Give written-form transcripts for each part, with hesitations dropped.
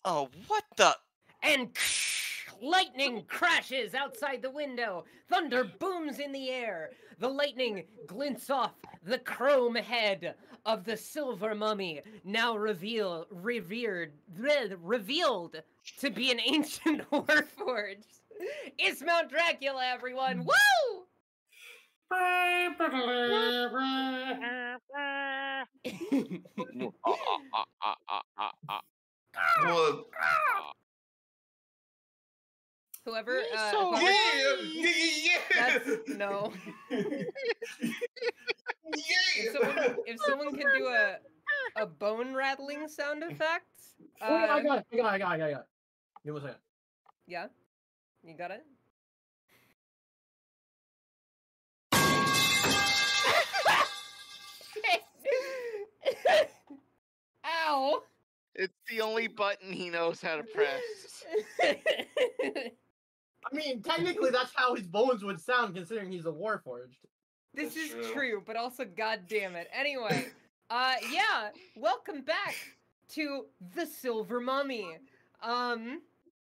Oh, what the? And lightning crashes outside the window. Thunder booms in the air. The lightning glints off the chrome head of the silver mummy, now revealed to be an ancient warforge. It's Mount Dracula, everyone. Woo! Well, Whoever, so whoever yeah. that's no. If someone can do a bone rattling sound effect, Wait, I got it. Give me 1 second. yeah, you got it. Ow! It's the only button he knows how to press. I mean, technically, that's how his bones would sound, considering he's a warforged. This That's is true. true, but also, goddamn it. Anyway, yeah, welcome back to the Silver Mummy.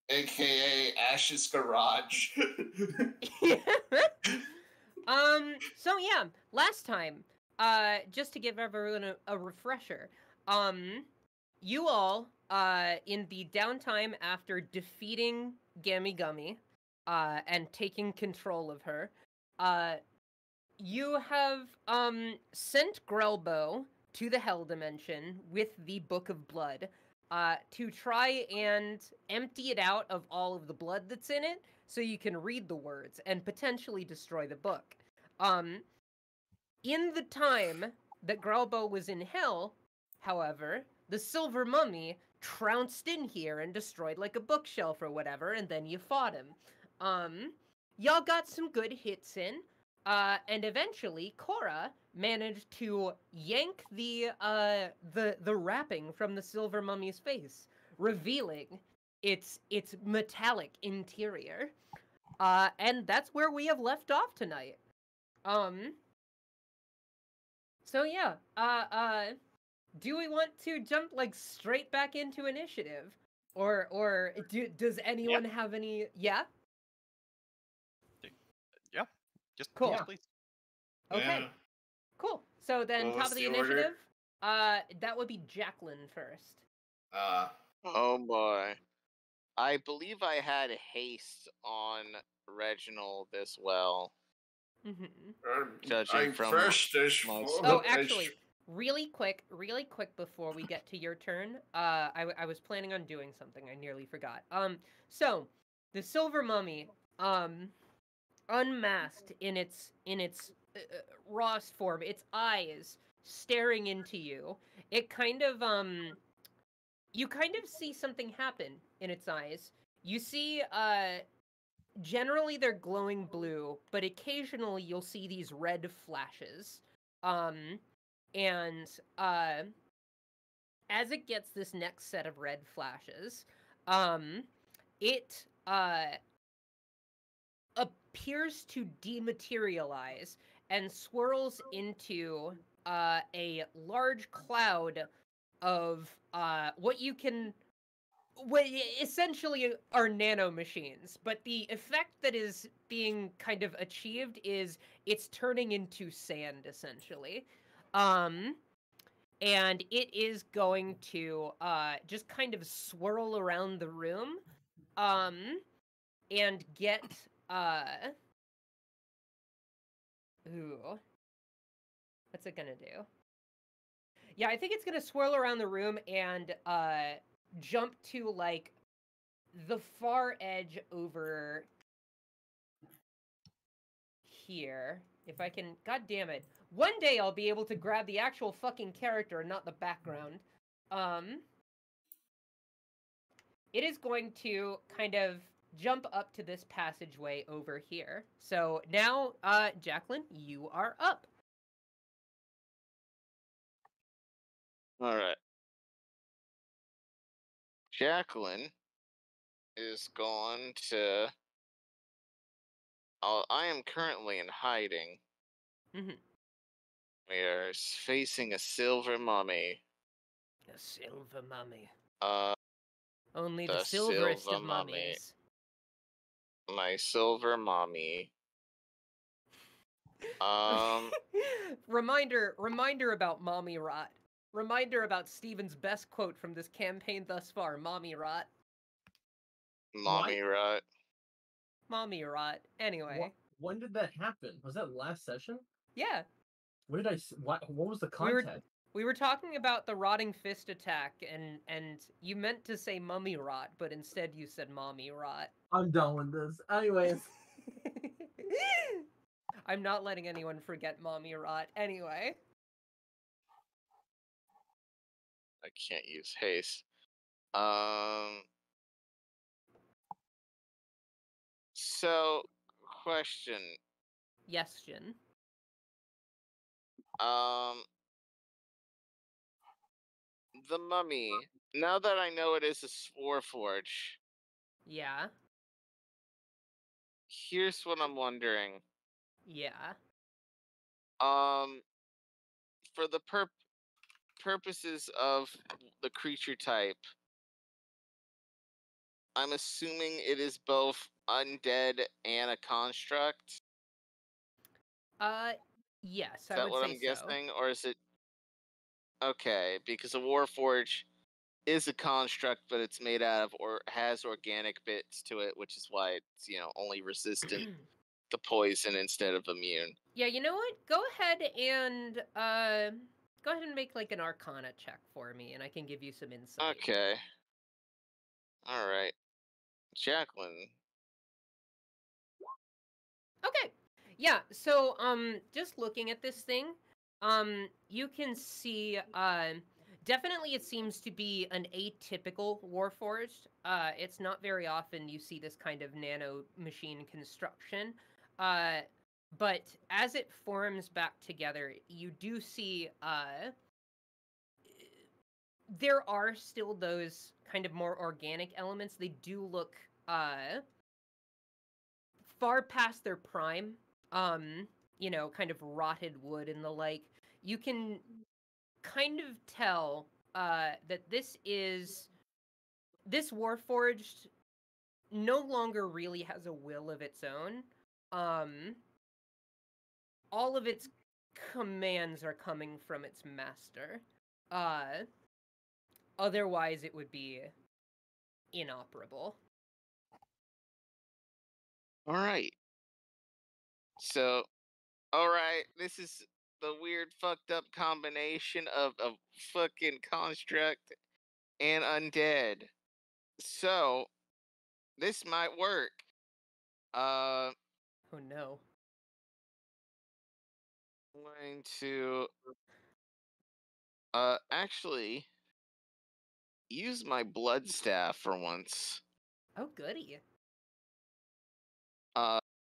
AKA Ashe's garage. So yeah, last time, just to give everyone a refresher, you all, in the downtime after defeating Gammy Gummy, and taking control of her, you have, sent Grelbo to the Hell Dimension with the Book of Blood, to try and empty it out of all of the blood that's in it, so you can read the words and potentially destroy the book. In the time that Grelbo was in Hell, however, the Silver Mummy trounced in here and destroyed like a bookshelf or whatever, and then you fought him. Y'all got some good hits in, and eventually Cora managed to yank the wrapping from the Silver Mummy's face, revealing its metallic interior. And that's where we have left off tonight. So yeah, do we want to jump like straight back into initiative, or does anyone have any? Yeah. Yeah. Just Cool. yes, please. Okay. Yeah. Cool. So then, What top was of the the order? initiative, that would be Jacqueline first. Oh boy. I believe I had haste on Reginald as well. Judging I'm from first. Oh, actually, really quick before we get to your turn, I was planning on doing something. I nearly forgot. So the Silver Mummy, unmasked in its rawest form, its eyes staring into you. It kind of you kind of see something happen in its eyes. You see generally they're glowing blue, but occasionally you'll see these red flashes. And as it gets this next set of red flashes, it appears to dematerialize and swirls into a large cloud of what essentially are nano machines, but the effect that is being kind of achieved is it's turning into sand, essentially. And it is going to just kind of swirl around the room, and get ooh, what's it gonna do? Yeah, I think it's gonna swirl around the room and jump to like the far edge over here. If I can, god damn it. One day I'll be able to grab the actual fucking character and not the background. It is going to kind of jump up to this passageway over here. So now, Jacqueline, you are up. All right. Jacqueline is going to. I am currently in hiding. Mm-hmm. We are facing a silver mummy. A silver mummy. Only the The silverest silver of mummy. mummies. My silver mommy. Um, Reminder about mommy rot. Reminder about Steven's best quote from this campaign thus far, mommy rot. mommy rot. Mommy rot. Anyway. When did that happen? Was that last session? Yeah. What did I? What was the We were- context? We were talking about the rotting fist attack, and you meant to say mummy rot, but instead you said mommy rot. I'm done with this. Anyways, I'm not letting anyone forget mommy rot. Anyway. I can't use haste. So, question. Yes, Jin. The mummy. Now that I know it is a Warforge, Yeah. here's what I'm wondering. Yeah. For the purposes of the creature type, I'm assuming it is both undead and a construct. Yes, Is I that would what say I'm guessing, or is it okay? Because a Warforge is a construct, but it's made out of or has organic bits to it, which is why it's only resistant so. to poison instead of immune. Yeah, you know what? Go ahead and make like an Arcana check for me, and I can give you some insight. Okay. All right, Jacqueline. Okay. Yeah. So just looking at this thing, you can see definitely it seems to be an atypical Warforged. It's not very often you see this kind of nano machine construction. But as it forms back together, you do see there are still those kind of more organic elements. They do look far past their prime. Kind of rotted wood and the like. You can kind of tell that this Warforged no longer really has a will of its own. All of its commands are coming from its master. Otherwise it would be inoperable. All right. So, all right, this is the weird, fucked up combination of a fucking construct and undead. So, this might work. Oh no. I'm going to actually use my blood staff for once. Oh goody.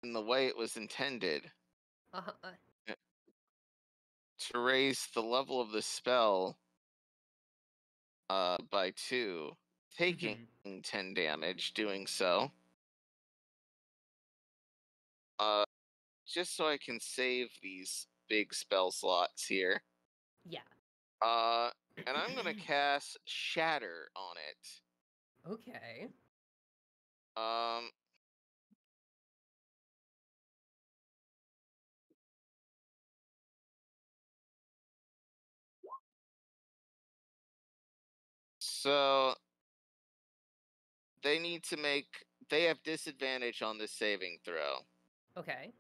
In the way it was intended. Uh-huh. To raise the level of the spell by 2, taking 10 damage doing so. Just so I can save these big spell slots here. Yeah. And I'm gonna cast Shatter on it. Okay. So they have disadvantage on this saving throw. Okay.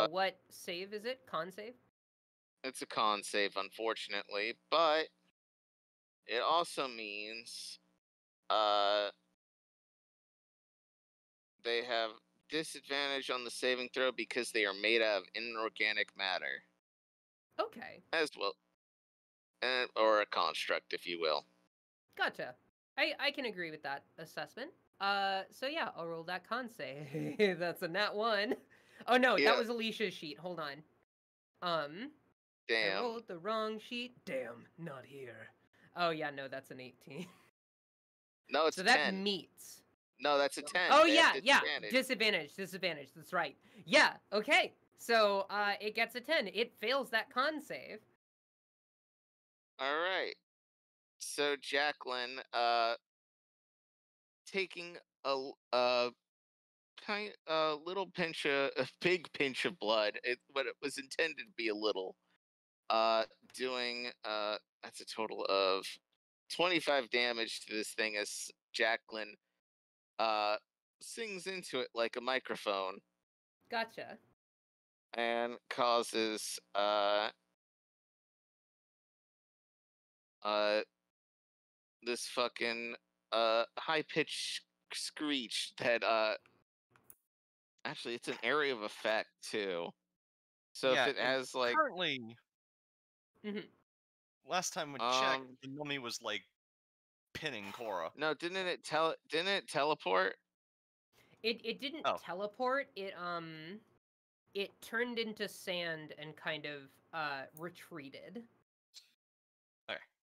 What save is it? Con save? It's a con save, unfortunately, but it also means they have disadvantage on the saving throw because they are made out of inorganic matter. Okay. As well. Or a construct, if you will. Gotcha. I can agree with that assessment. So yeah, I'll roll that con save. That's a nat 1. Oh no, Yeah. that was Alicia's sheet. Hold on. Damn. I rolled the wrong sheet. Damn, not here. Oh yeah, no, that's an 18. No, it's so 10. that meets. No, that's a 10. Oh They yeah, have yeah. disadvantage. Disadvantage. That's right. Yeah. Okay. So it gets a 10. It fails that con save. All right. So Jacqueline, taking a little pinch a big pinch of blood, but it was intended to be a little. Doing that's a total of 25 damage to this thing as Jacqueline sings into it like a microphone Gotcha. and causes this fucking high pitched screech that actually it's an area of effect too. So Yeah, if it and has like currently, Mhm. last time we checked, the mummy was like pinning Cora. No, didn't it teleport? It didn't Oh. teleport. It turned into sand and kind of retreated.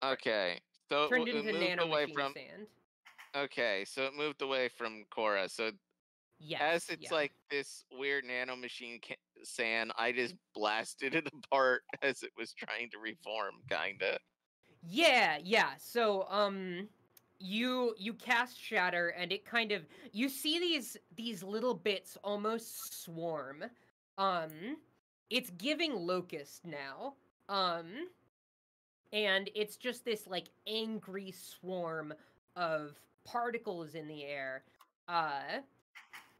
Okay. So Turned it into moved away nanomachine from sand. Okay, so it moved away from Cora. So Yes. as it's like this weird nanomachine sand, I just blasted it apart as it was trying to reform, kinda. Yeah. So you cast shatter and it kind of, you see these little bits almost swarm. It's giving locust now. And it's just this like angry swarm of particles in the air.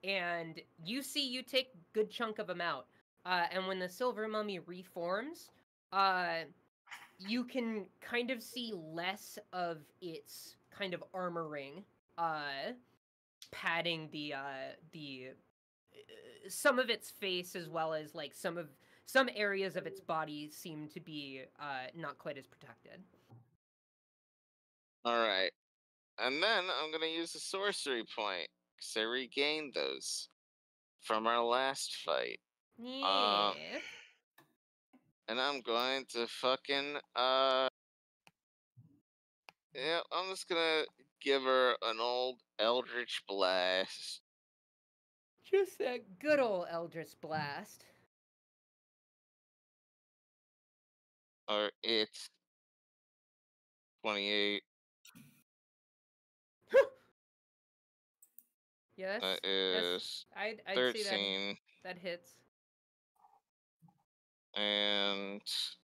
And you take good chunk of them out. And when the silver mummy reforms, you can kind of see less of its kind of armoring, padding the some of its face, as well as like some areas of its body seem to be not quite as protected. All right. And then I'm going to use a sorcery point because I regained those from our last fight. Yeah. And I'm going to fucking yeah, I'm just gonna give her an old Eldritch Blast. Just that good old Eldritch Blast. Or it's 28. Yes. That is I'd 13. say that hits. And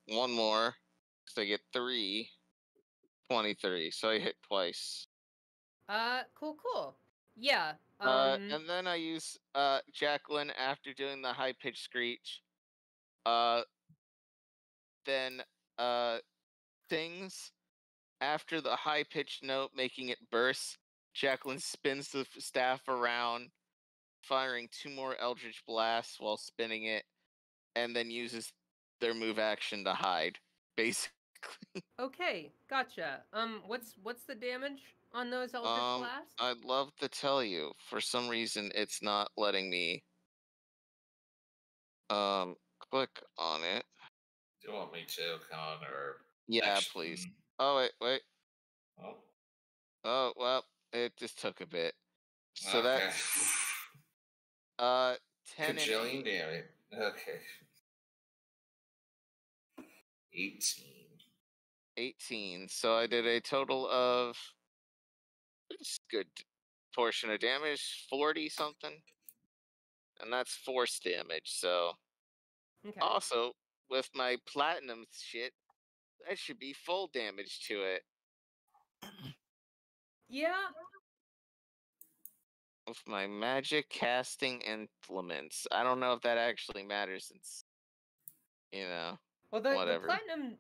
one more. So I get 3. 23. So I hit twice. Cool. Yeah. And then I use Jacqueline after doing the high pitched screech. Then sings after the high pitched note, making it burst. Jacqueline spins the staff around, firing 2 more Eldritch Blasts while spinning it, and then uses their move action to hide, basically. Okay, gotcha. What's the damage on those Eldritch Blasts? I'd love to tell you. For some reason, it's not letting me click on it. Do you want me to, Connor? Yeah, please. Oh, wait. Oh, well, it just took a bit. So okay. that's 10 Kajillion and 8. damage. Okay. 18. 18. So I did a total of it's good portion of damage, 40 something. And that's force damage. So Okay. also with my platinum shit, that should be full damage to it. Yeah. With my magic casting implements. I don't know if that actually matters since Well, whatever.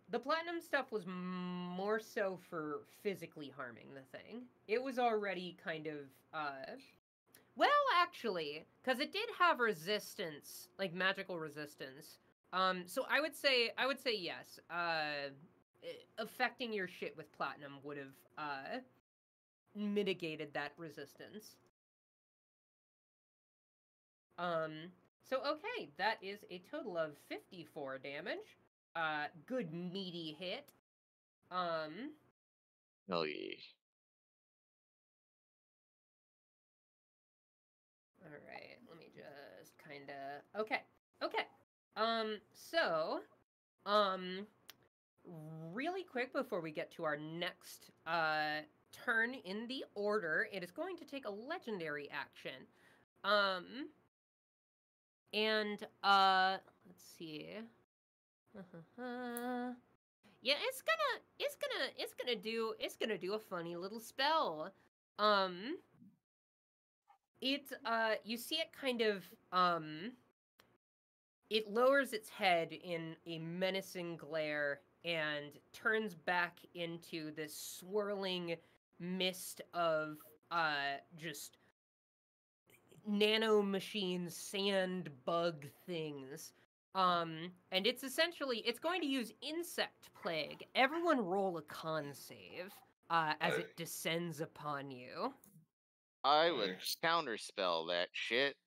the platinum stuff was more so for physically harming the thing. It was already kind of well, actually, because it did have resistance, like magical resistance. So I would say yes. Affecting your shit with platinum would have mitigated that resistance. So okay, that is a total of 54 damage. Good meaty hit. Hell yeah. All right, let me just kind of okay. So really quick before we get to our next turn in the order, it is going to take a legendary action. And let's see. Yeah, it's gonna do a funny little spell. You see it kind of it lowers its head in a menacing glare and turns back into this swirling mist of just nano machines, sand bug things. And it's going to use insect plague. Everyone roll a con save as it descends upon you. I would counterspell that shit.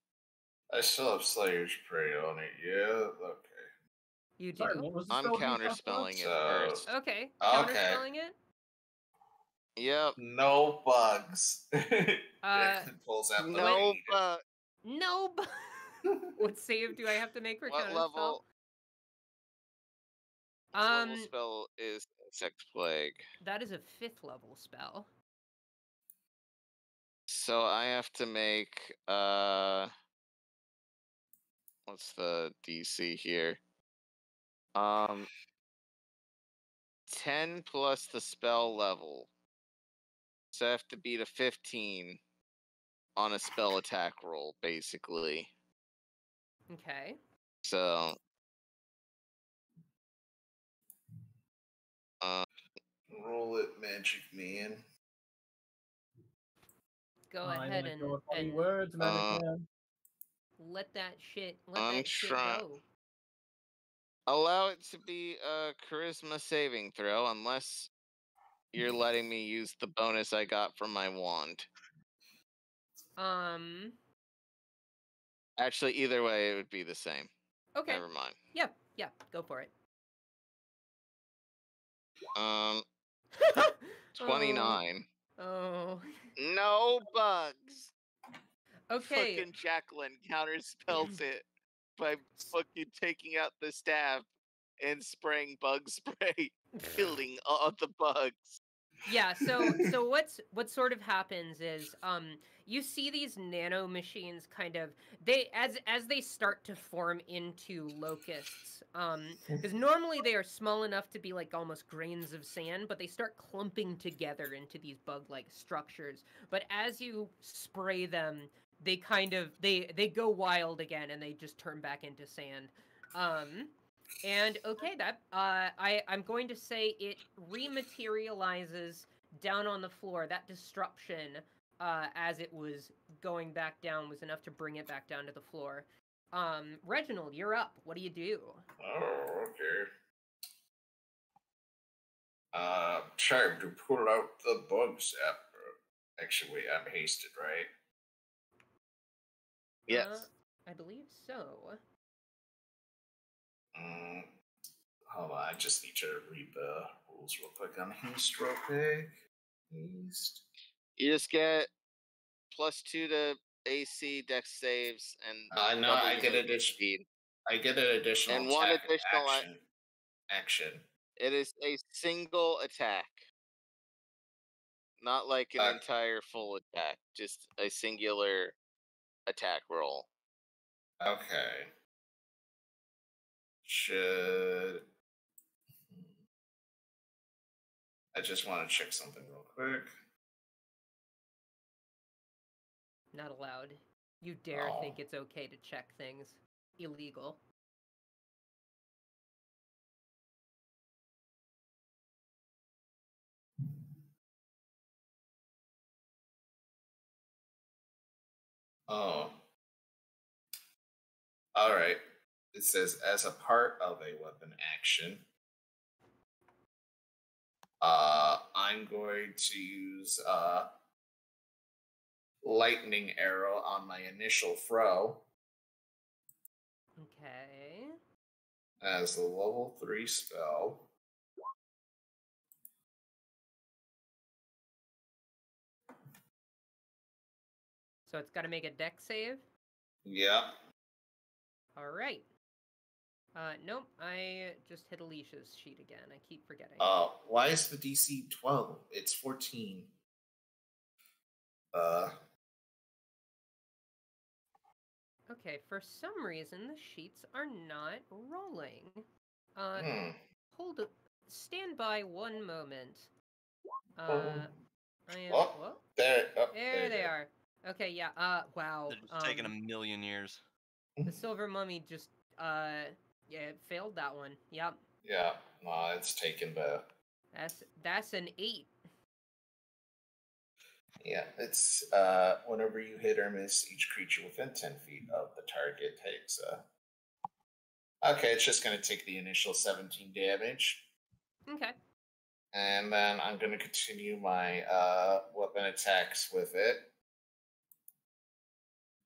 I still have Slayer's Prey on it. Yeah, okay. You do? Sorry, what was the I'm spell again, counterspelling it So- first. Okay. Okay. Counterspelling it? Yep. No bugs. Declan pulls out the No, weed. but No. What save do I have to make for what counterspell? level? What level spell is Insect Plague? That is a 5th level spell. So I have to make what's the DC here? 10 plus the spell level. So I have to beat a 15 on a spell attack roll, basically. Okay. So Roll it, Magic Man. Go I'm ahead gonna go with funny and words, Magic Man. let that shit I'm go. allow it to be a charisma saving throw unless you're letting me use the bonus I got from my wand. Actually, either way, it would be the same. Okay. Never mind. Yeah, go for it. 29. Oh. No bugs. Okay. Fucking Jacqueline counterspells it by fucking taking out the staff and spraying bug spray, killing all the bugs. Yeah, so what sort of happens is you see these nano machines kind of as they start to form into locusts, because normally they are small enough to be like almost grains of sand, but they start clumping together into these bug-like structures. But as you spray them, they kind of they go wild again and they just turn back into sand. And okay, that I'm going to say it rematerializes down on the floor. That disruption, as it was going back down, was enough to bring it back down to the floor. Reginald, you're up. What do you do? Oh, okay. Time to pull out the bug zap. Actually, wait, I'm hasted, right? Yes. I believe so. Hold on, I just need to read the rules real quick on haste real quick. Haste. You just get +2 to AC dex saves and I know, double I your get movement addition. speed. I get an additional And one attack additional action. It is a single attack. Not like an entire full attack, just a singular attack roll. Okay. Should I just want to check something real quick? Not allowed. You dare think it's okay to check things. Illegal. Oh. Alright. It says, as a part of a weapon action, I'm going to use lightning arrow on my initial throw. Okay. As a level 3 spell. So it's got to make a dex save? Yeah. All right. Nope. I just hit Alicia's sheet again. I keep forgetting. Why is the DC 12? It's 14. Okay, for some reason the sheets are not rolling. Stand by one moment. I am. Oh, there they are. Okay, yeah. Wow. They're just taking a million years. The silver mummy just yeah, it failed that one. Yep. Yeah, no, it's taken the. That's an 8. Yeah, it's whenever you hit or miss each creature within 10 feet of the target takes. Okay, it's just going to take the initial 17 damage. Okay. And then I'm going to continue my weapon attacks with it.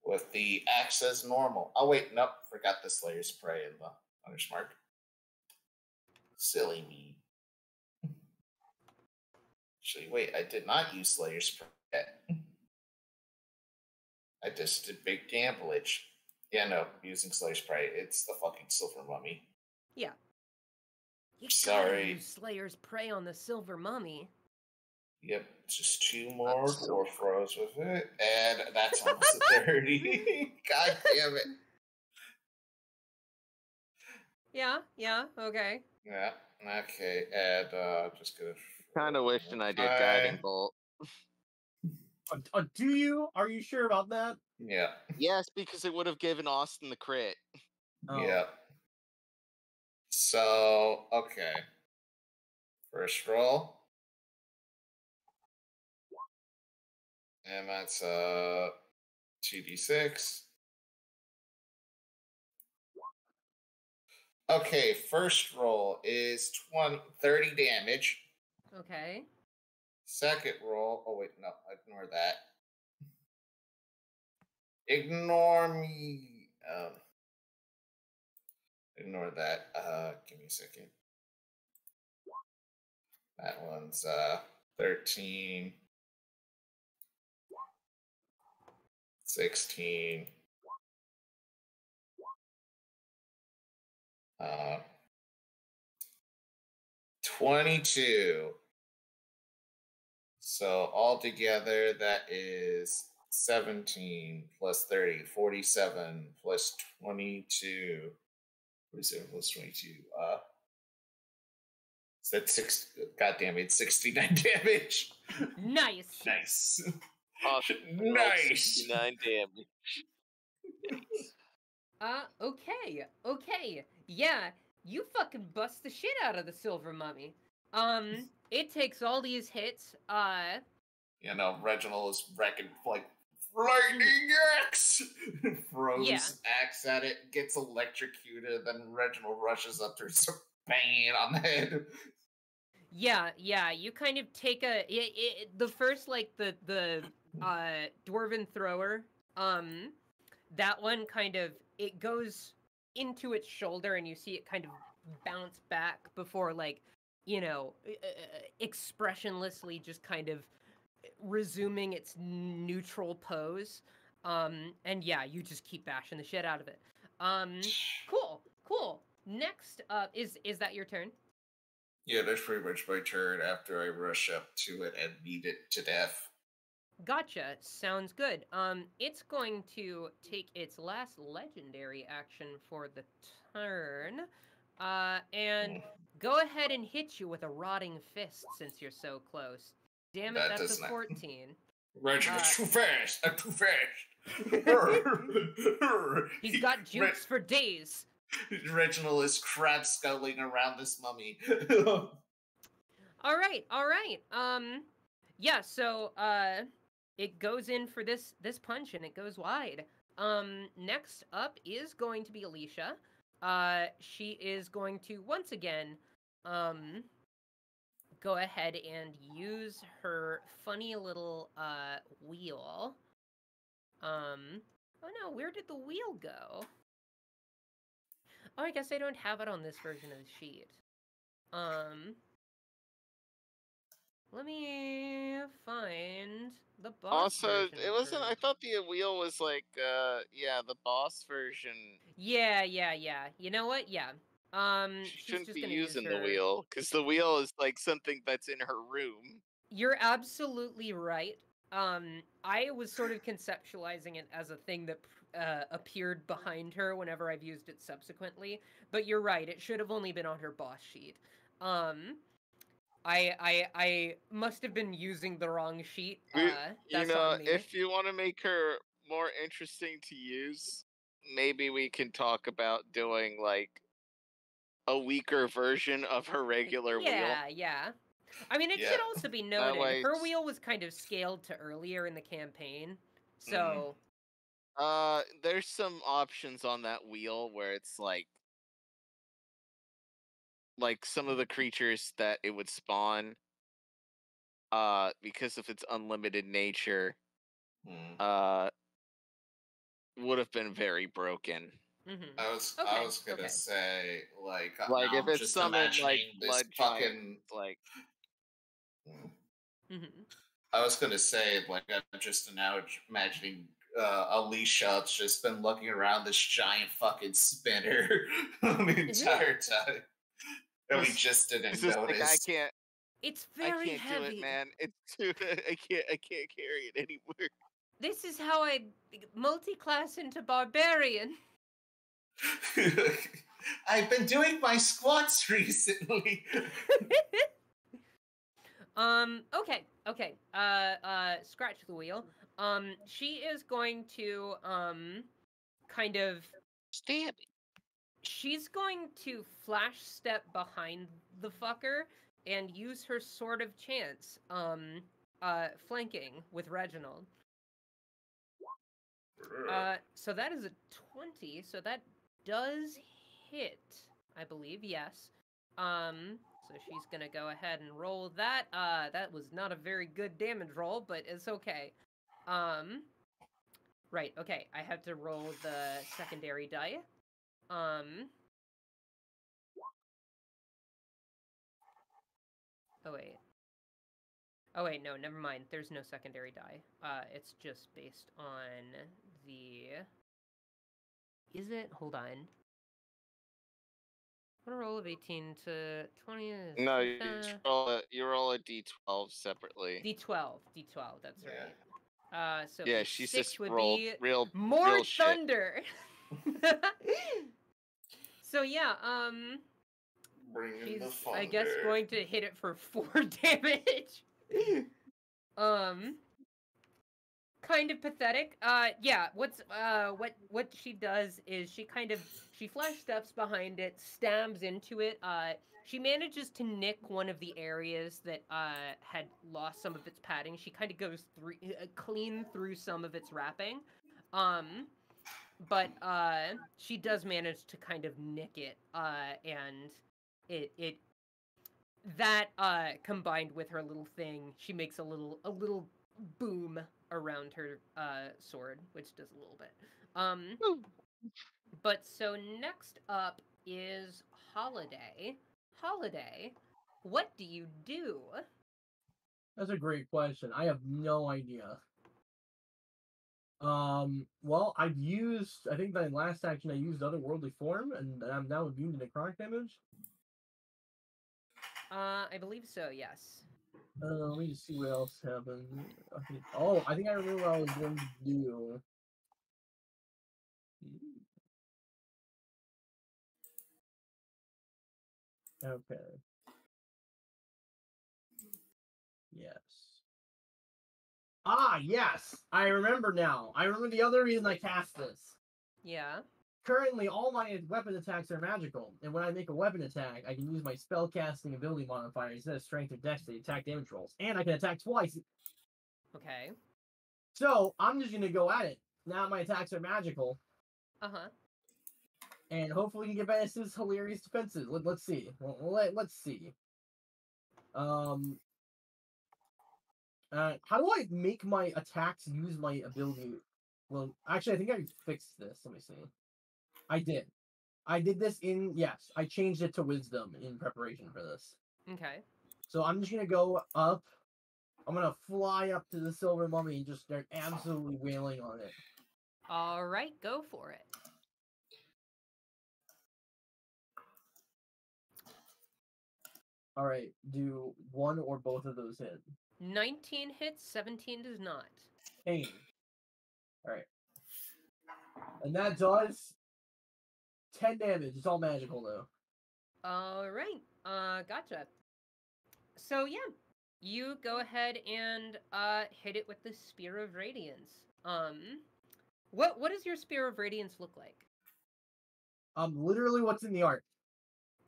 With the axe as normal. Oh, wait, nope. Forgot the Slayer's Prey in the punish mark. Silly me. Actually, wait, I did not use Slayer's Prey yet. I just did big gamblage. Yeah, no, using Slayer's Prey. It's the fucking silver mummy. Yeah. You Sorry. use Slayer's Prey on the silver mummy. Yep, just 2 more dwarf throws with it, and that's almost a 30. God damn it. Yeah, okay. Yeah, okay, and just gonna. Kind of wishing I did Guiding Bolt. Do you? Are you sure about that? Yeah. Yes, because it would have given Austin the crit. Oh. Yeah. So, okay. First roll. And that's 2d6. Okay, first roll is 30 damage. Okay. Second roll, oh wait, no, ignore that. Ignore me. Ignore that. Give me a second. That one's 13. 16. 22. So altogether, that is 17 plus 30, 47 plus 22. 47 plus 22. So that's 6. God damn it, 69 damage. Nice. Nice. Awesome. Nice. 69 damage. Okay. Yeah, you fucking bust the shit out of the silver mummy. It takes all these hits. You know, Reginald is wrecking like lightning axe. Throws axe at it, gets electrocuted, then Reginald rushes up to some banging it on the head. Yeah, you kind of take the first, like, the dwarven thrower, that one kind of, it goes into its shoulder and you see it kind of bounce back before, like, you know, expressionlessly just kind of resuming its neutral pose. And yeah, you just keep bashing the shit out of it. Cool. Next up, is that your turn? Yeah, that's pretty much my turn after I rush up to it and beat it to death. Gotcha. Sounds good. It's going to take its last legendary action for the turn, and go ahead and hit you with a rotting fist since you're so close. Damn it, that's a 14. Reginald's too fast. I'm too fast. He's got jukes for days. Reginald is crab sculling around this mummy. All right. Yeah. So, it goes in for this punch and it goes wide. Next up is going to be Alicia. She is going to once again, go ahead and use her funny little wheel. Oh no, where did the wheel go? Oh, I guess I don't have it on this version of the sheet. Let me find the boss Also, version it wasn't. I first. thought the wheel was like, yeah, the boss version. Yeah. You know what? Yeah. She She's shouldn't just be gonna use using her... the wheel, because the wheel is like something that's in her room. You're absolutely right. I was sort of conceptualizing it as a thing that appeared behind her whenever I've used it subsequently. But you're right; it should have only been on her boss sheet. I must have been using the wrong sheet. That's on me. If you want to make her more interesting to use, maybe we can talk about doing like a weaker version of her regular wheel. Yeah. I mean, it should also be noted way her it's- wheel was kind of scaled to earlier in the campaign, Mm-hmm. so There's some options on that wheel where it's like some of the creatures that it would spawn, because of its unlimited nature, would have been very broken. mhm. I was gonna Okay. say like Like now if I'm it's just summoned like imagining this blood fucking. giant, like Mhm. I was gonna say like I'm just now imagining Alicia's just been looking around this giant fucking spinner the entire time, and we just didn't it's just notice. like I can't. It's I very can't heavy. do it, man. It's too. I can't carry it anymore. This is how I multi-class into barbarian. I've been doing my squats recently. Okay. Scratch the wheel. She is going to kind of Stab it. she's going to flash step behind the fucker and use her sword of chance, flanking with Reginald. So that is a 20, so that does hit, I believe, yes. So she's gonna go ahead and roll that. That was not a very good damage roll, but it's okay. Right, okay, I have to roll the secondary die. Oh wait, no, never mind. There's no secondary die. It's just based on the... Is it? Hold on. What a roll of 18 to 20 is... No, you roll a d12 separately. D12, that's right. So yeah, a she's 6 just would rolled be more more shit. thunder. So yeah, Bringing the she's thunder. I guess going to hit it for 4 damage. Kind of pathetic. Yeah, what she does is she flash steps behind it, stabs into it. She manages to nick one of the areas that had lost some of its padding. She kind of goes through clean through some of its wrapping. But she does manage to kind of nick it, and it that combined with her little thing, she makes a little boom around her sword, which does a little bit. But so next up is Holiday. Holiday, what do you do? That's a great question. I have no idea. Well, I think my last action I used Otherworldly Form, and I'm now immune to necrotic damage. I believe so, yes. Let me just see what else happened. I think I remember what I was going to do. Okay. Yes. Yes! I remember now. I remember the other reason I cast this. Yeah. Currently, all my weapon attacks are magical, and when I make a weapon attack, I can use my spellcasting ability modifier instead of strength or dex to attack damage rolls, and I can attack twice. Okay. So I'm just gonna go at it. Now my attacks are magical. And hopefully we can get past his hilarious defenses. Let's see. Let's see. How do I make my attacks use my ability? Well, actually, I think I fixed this. Let me see. I did. I did this yes, I changed it to wisdom in preparation for this. Okay. So I'm just gonna go up. I'm gonna fly up to the silver mummy and just start absolutely wailing on it. All right, go for it. All right, do one or both of those hit? 19 hits, 17 does not. Pain. All right, and that does 10 damage. It's all magical though. All right. Gotcha. So yeah, you go ahead and hit it with the Spear of Radiance. What does your Spear of Radiance look like? Literally what's in the art.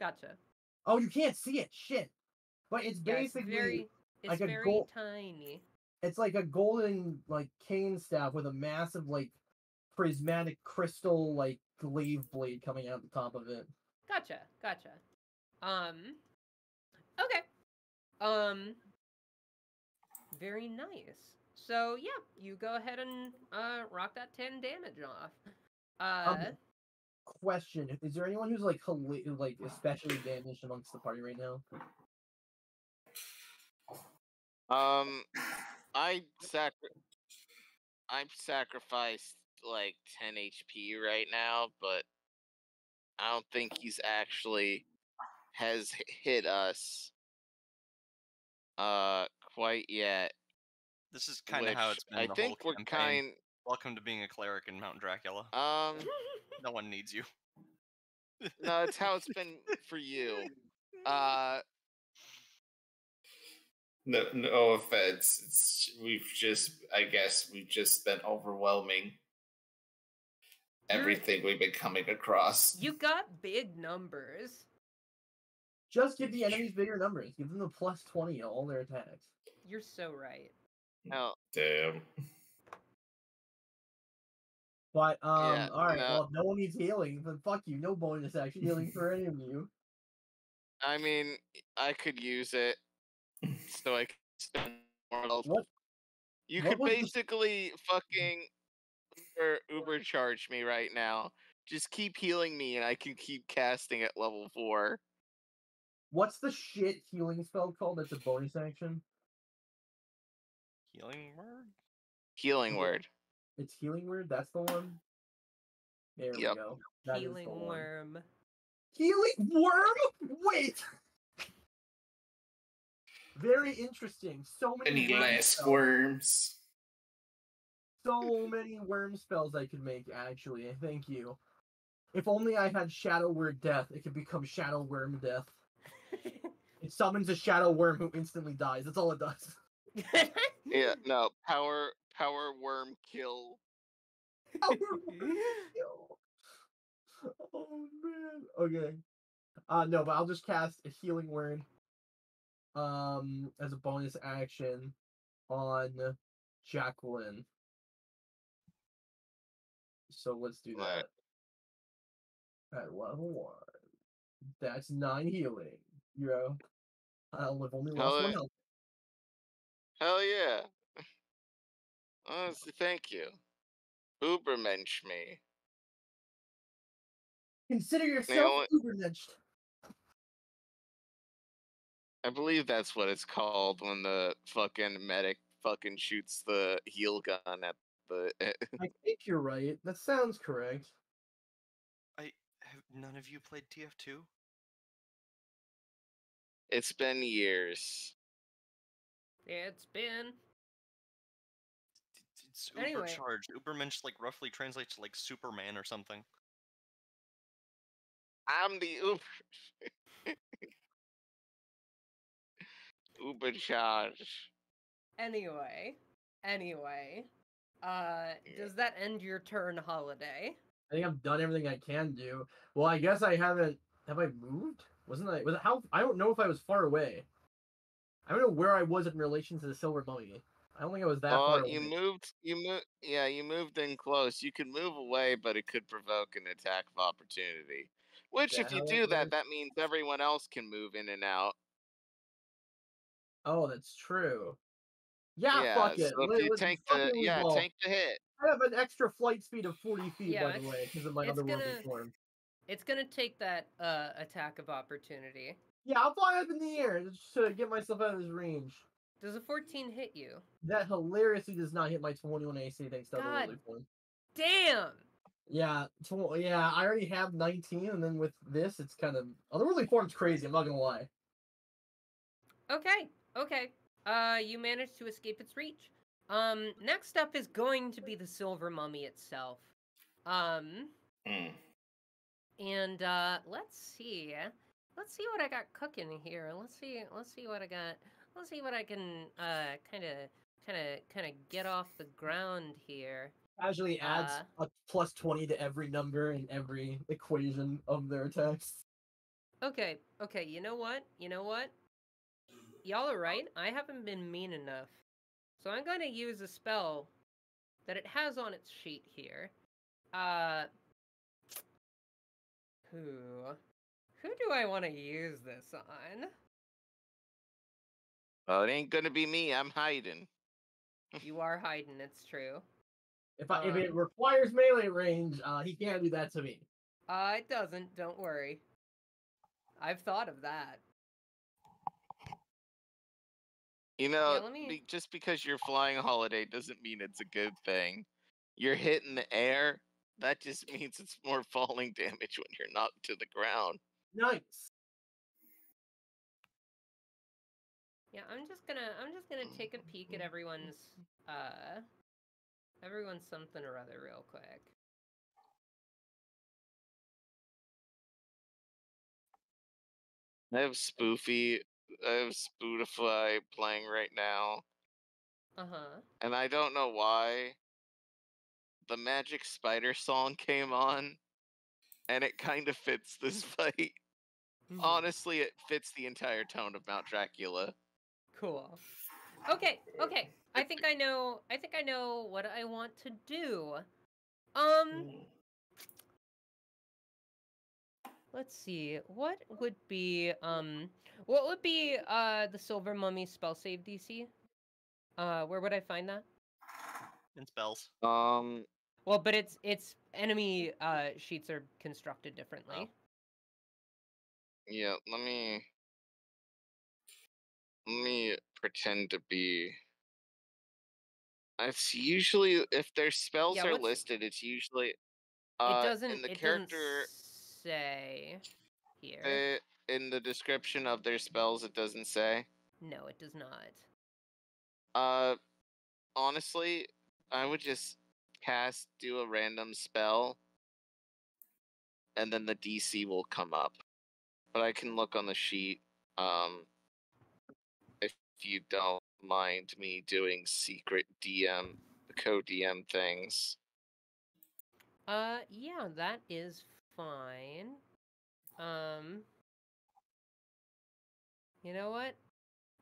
Gotcha. Oh, you can't see it. Shit. But it's Yeah, basically it's like a very tiny. It's like a golden like cane staff with a massive like prismatic crystal like glaive blade coming out the top of it. Gotcha. Okay. Very nice. So yeah, you go ahead and rock that 10 damage off. Question: is there anyone who's like especially damaged amongst the party right now? I've sacrificed like 10 HP right now, but I don't think he's actually has hit us quite yet. This is kind of how it's been I the think whole we're campaign. Welcome to being a cleric in Mount Dracula. No one needs you. No, it's how it's been for you. No offense. I guess we've just been overwhelming everything we've been coming across. You got big numbers. Just give the enemies bigger numbers. Give them the +20 to all their attacks. You're so right. Oh. Damn. But Yeah, all right. Well, if no one needs healing, then fuck you. No bonus action healing for any of you. I mean, I could use it, so I could spend more health. What? You What could basically fucking Uber charge me right now. Just keep healing me, and I can keep casting at level 4. What's the shit healing spell called? That's a bonus action. Healing word. Healing word. It's healing word. That's the one. There we go. That Healing worm. Healing worm? Wait. Very interesting. So many less worms. So many worm spells I could make, actually. Thank you. If only I had Shadow Word Death, it could become Shadow Worm Death. It summons a Shadow Worm who instantly dies. That's all it does. Yeah, no. Power worm kill. Power worm kill. Oh, man. Okay. No, but I'll just cast a Healing Word as a bonus action on Jacqueline. So let's do that. At level 1. That's 9 healing. I'll live only lost 1 health. Hell yeah. Honestly, thank you. Ubermensch me. Consider yourself Ubermenched. I believe that's what it's called when the fucking medic fucking shoots the heal gun at the. I think you're right. That sounds correct. Have none of you played TF2? It's been years. It's been. It's Anyway. Ubercharged. Ubermensch like roughly translates to like Superman or something. I'm the Uber. Ubercharge. Anyway. Does that end your turn, Holiday? I think I've done everything I can do. Well, I guess I haven't. Have I moved? Was it how? I don't know if I was far away. I don't know where I was in relation to the Silver Mummy. I don't think I was that far away. You moved in close. You could move away, but it could provoke an attack of opportunity. Which, if you do that, that means everyone else can move in and out. Oh, that's true. Yeah, fuck it. So if you tank the hit. I have an extra flight speed of 40 feet, by the way, because of my otherworldly form. It's gonna take that attack of opportunity. Yeah, I'll fly up in the air just to get myself out of his range. Does a 14 hit you? That hilariously does not hit my 21 AC thanks to otherworldly form. Damn! Yeah, I already have 19, and then with this, it's kind of... Otherworldly form's crazy, I'm not gonna lie. Okay. Okay. You managed to escape its reach. Next up is going to be the silver mummy itself. And let's see what I got cooking here. Let's see what I got. Let's see what I can kind of get off the ground here. Casually adds a plus 20 to every number in every equation of their attacks. Okay, you know what? Y'all are right. I haven't been mean enough. So I'm going to use a spell that it has on its sheet here. Who do I want to use this on? Well, it ain't gonna be me. I'm hiding. You are hiding, it's true. If it requires melee range, he can't do that to me. It doesn't, don't worry. I've thought of that. You know, just because you're flying a holiday doesn't mean it's a good thing. You're hitting the air, that just means it's more falling damage when you're knocked to the ground. Nice. Yeah, I'm just gonna take a peek at everyone's something or other real quick. I have Spotify playing right now. And I don't know why the Magic Spider song came on, and it kind of fits this fight. Honestly, it fits the entire tone of Mount Dracula. Cool. Okay. I think I know what I want to do. Let's see. What would be the Silver Mummy spell save DC? Where would I find that? In spells. Well, but its enemy sheets are constructed differently. Oh. Yeah, let me pretend to be. It's usually, if their spells are listed, it's usually it doesn't in the character doesn't say here. In the description of their spells, it doesn't say. No, it does not. Honestly, I would just do a random spell, and then the DC will come up. But I can look on the sheet, if you don't mind me doing secret co-DM things. Yeah, that is fine. You know what?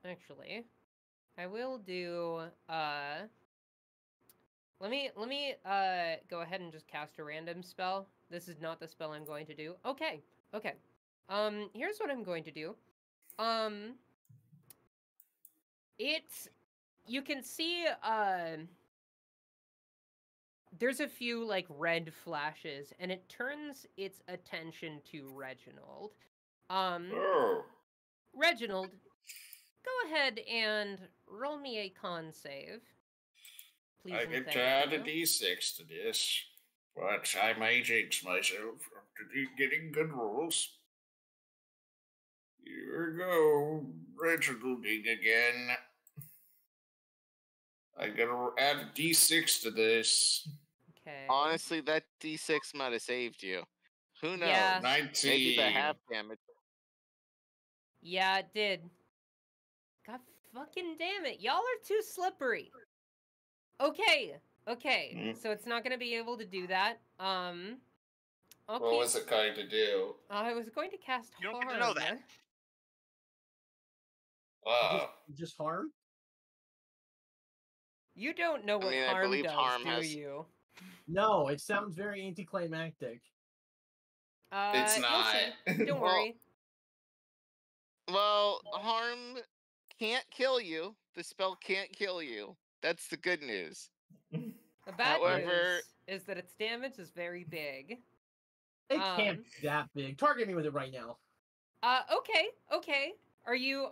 Actually, I will do, let me go ahead and just cast a random spell. This is not the spell I'm going to do. Okay. Here's what I'm going to do. You can see, there's a few, like, red flashes, and it turns its attention to Reginald. Reginald, go ahead and roll me a con save. Please. I get to add a d6 to this, but I may jinx myself after getting good rolls. Here we go, Reginalding again. I gotta add a d6 to this. Okay. Honestly, that d6 might have saved you. Who knows? Yeah. 19. Maybe the half damage. Yeah, it did. God fucking damn it. Y'all are too slippery. Okay. So it's not gonna be able to do that. Okay. What was it going to do? I was going to cast You don't harm. get to know that. Just harm? You don't know what harm does, do you? No, it sounds very anticlimactic. It's not. Don't worry. Well, harm can't kill you. The spell can't kill you. That's the good news. The bad news is that its damage is very big. It can't be that big. Target me with it right now. Okay. Are you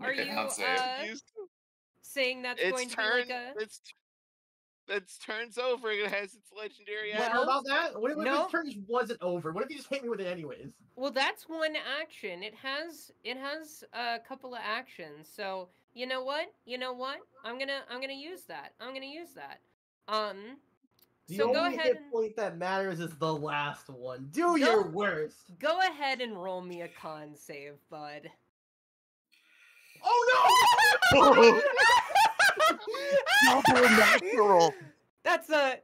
saying that's going to be like a... Its turn's over. It has its legendary action. How about that? What if its turn just wasn't over? What if you just hit me with it anyways? Well, that's one action. It has a couple of actions. So You know what? I'm gonna use that. The So go only ahead hit and point that matters is the last one. Do your worst. go ahead and roll me a con save, bud. Oh no! Double natural. That's a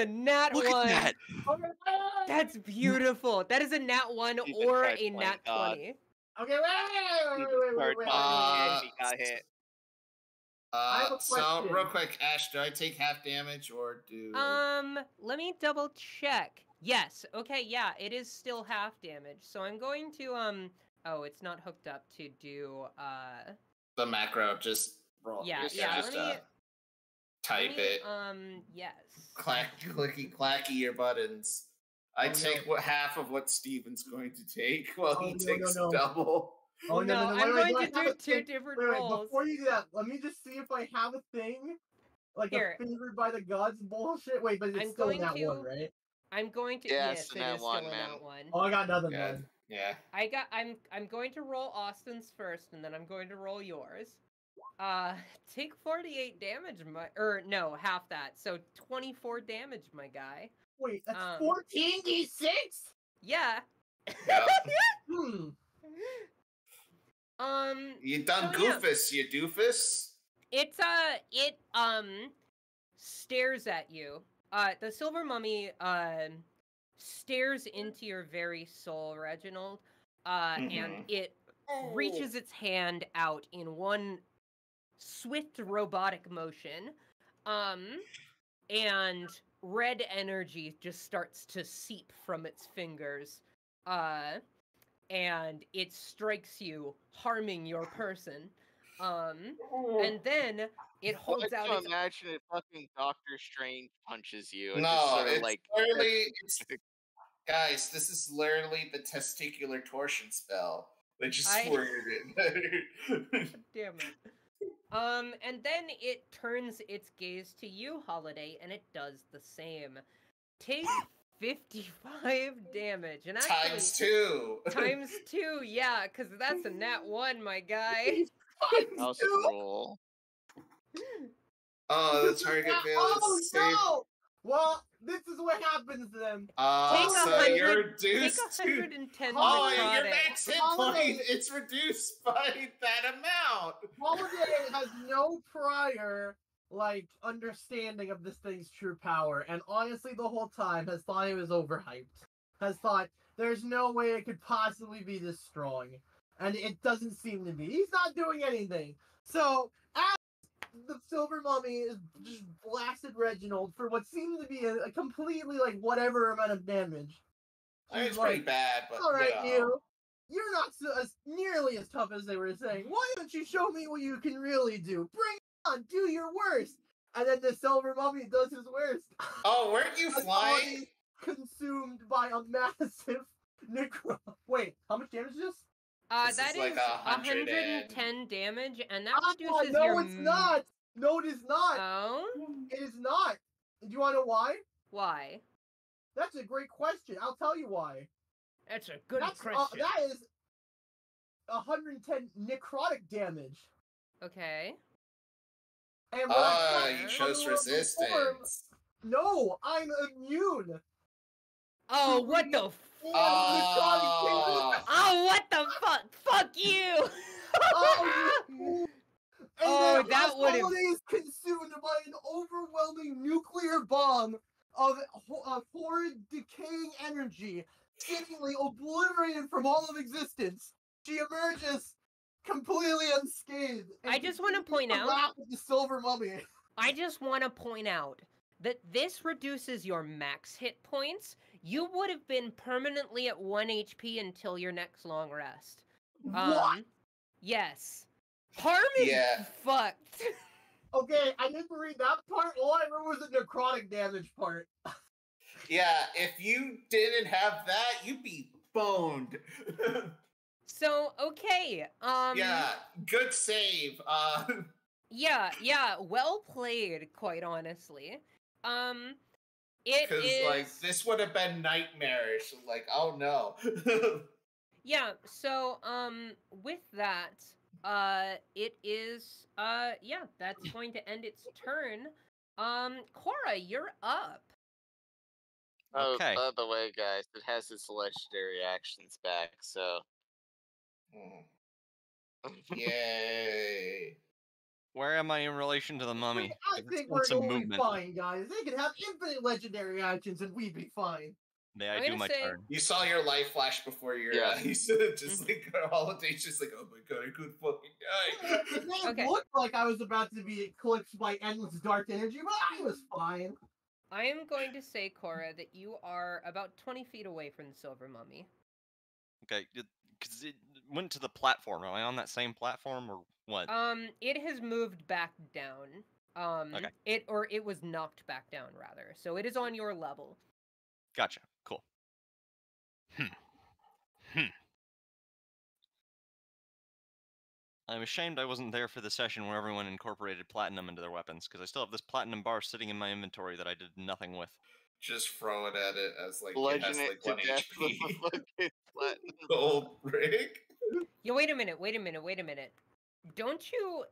nat Look one. at that. no! That's beautiful. That is a nat 1 or a nat 20. Okay, wait. He got hit. I have a So question. real quick, Ash, do I take half damage or do? Let me double check. Yes. Okay. Yeah, it is still half damage. So I'm going to Oh, it's not hooked up to do The macro, just roll. Yeah. Just, Yeah. Just, type let me, it. Yes. Clicky clacky your buttons. I take half of what Steven's going to take while he takes double. Oh no, I'm going to do two different rolls. Before you do that, let me just see if I have a thing. Like Here. a favored by the gods bullshit. Wait, but it's still in that one, right? I'm going to Yeah, yes, it's it in that is one, still in man. that one. Oh, I got nothing Yeah. then. Yeah. I'm going to roll Austin's first, and then I'm going to roll yours. Take 48 damage, no, half that. So 24 damage, my guy. Wait, that's 14d6? Yeah. Yep. You done so, goofus, you doofus. It stares at you. The silver mummy stares into your very soul, Reginald. And it reaches its hand out in one swift robotic motion. And red energy just starts to seep from its fingers. And it strikes you, harming your person. And then it holds out. I imagine if fucking Doctor Strange punches you. And No, just sort of it's like literally. Guys, this is literally the testicular torsion spell. They just worded it. Damn it. And then it turns its gaze to you, Holiday, and it does the same. Take 55 damage, and actually, times 2. Times 2, yeah, because that's a nat 1, my guy. Mouse roll. Oh, the target failed. Oh no! Well, this is what happens then. So you're reduced take 110 Oh, necrotic. your max hit point, it's reduced by that amount. Holiday has no prior, like, understanding of this thing's true power, and honestly the whole time has thought it was overhyped. Has thought, there's no way it could possibly be this strong. And it doesn't seem to be. He's not doing anything. So, as the silver mummy is just blasted Reginald for what seems to be a completely, like, whatever amount of damage. I mean, it's pretty bad, but alright, you're not as nearly as tough as they were saying. Why don't you show me what you can really do? Bring it on, do your worst. And then the silver mummy does his worst. Oh, weren't you flying? consumed by a massive necro. Wait, how much damage is this? That is like 110 damage, and that reduces no, your... it's not! No, it is not! Oh? It is not! Do you want to know why? Why? That's a great question. I'll tell you why. That's a good question. That is 110 necrotic damage. Okay. And you chose resistance. No, I'm immune. Oh, what the Oh, what the fuck? Fuck you! Oh, that would have... is consumed by an overwhelming nuclear bomb of horrid decaying energy, seemingly obliterated from all of existence. She emerges completely unscathed. I just want to point out... the silver mummy. I just want to point out that this reduces your max hit points. You would have been permanently at 1 HP until your next long rest. What? Yes. Harm is fucked. Okay, I didn't read that part. All I remember was the necrotic damage part. Yeah, if you didn't have that, you'd be boned. So, okay. Yeah, good save. Yeah, well played, quite honestly. Because, like, this would have been nightmarish. Like, oh no. Yeah, so, with that, It is, yeah, that's going to end its turn. Cora, you're up. Oh, Okay. by the way, guys, it has its legendary actions back, so. Yay. Where am I in relation to the mummy? I think we're gonna be fine, guys. They can have infinite legendary actions and we'd be fine. May I I'm do gonna my say- turn? You saw your life flash before your Yeah. eyes. Just like Holiday's just like, oh my god, I could fucking die. It may Okay. look like I was about to be eclipsed by endless dark energy, but I was fine. I am going to say, Cora, that you are about 20 feet away from the silver mummy. Okay, because it went to the platform. Am I on that same platform or what? It has moved back down. Okay. It was knocked back down, rather. So it is on your level. Gotcha. Cool. I'm ashamed I wasn't there for the session where everyone incorporated platinum into their weapons, because I still have this platinum bar sitting in my inventory that I did nothing with. Just throw it at it as like Bludgeon it has it like to 1 death with HP. a fucking platinum. Gold brick. Yeah, wait a minute. Don't you...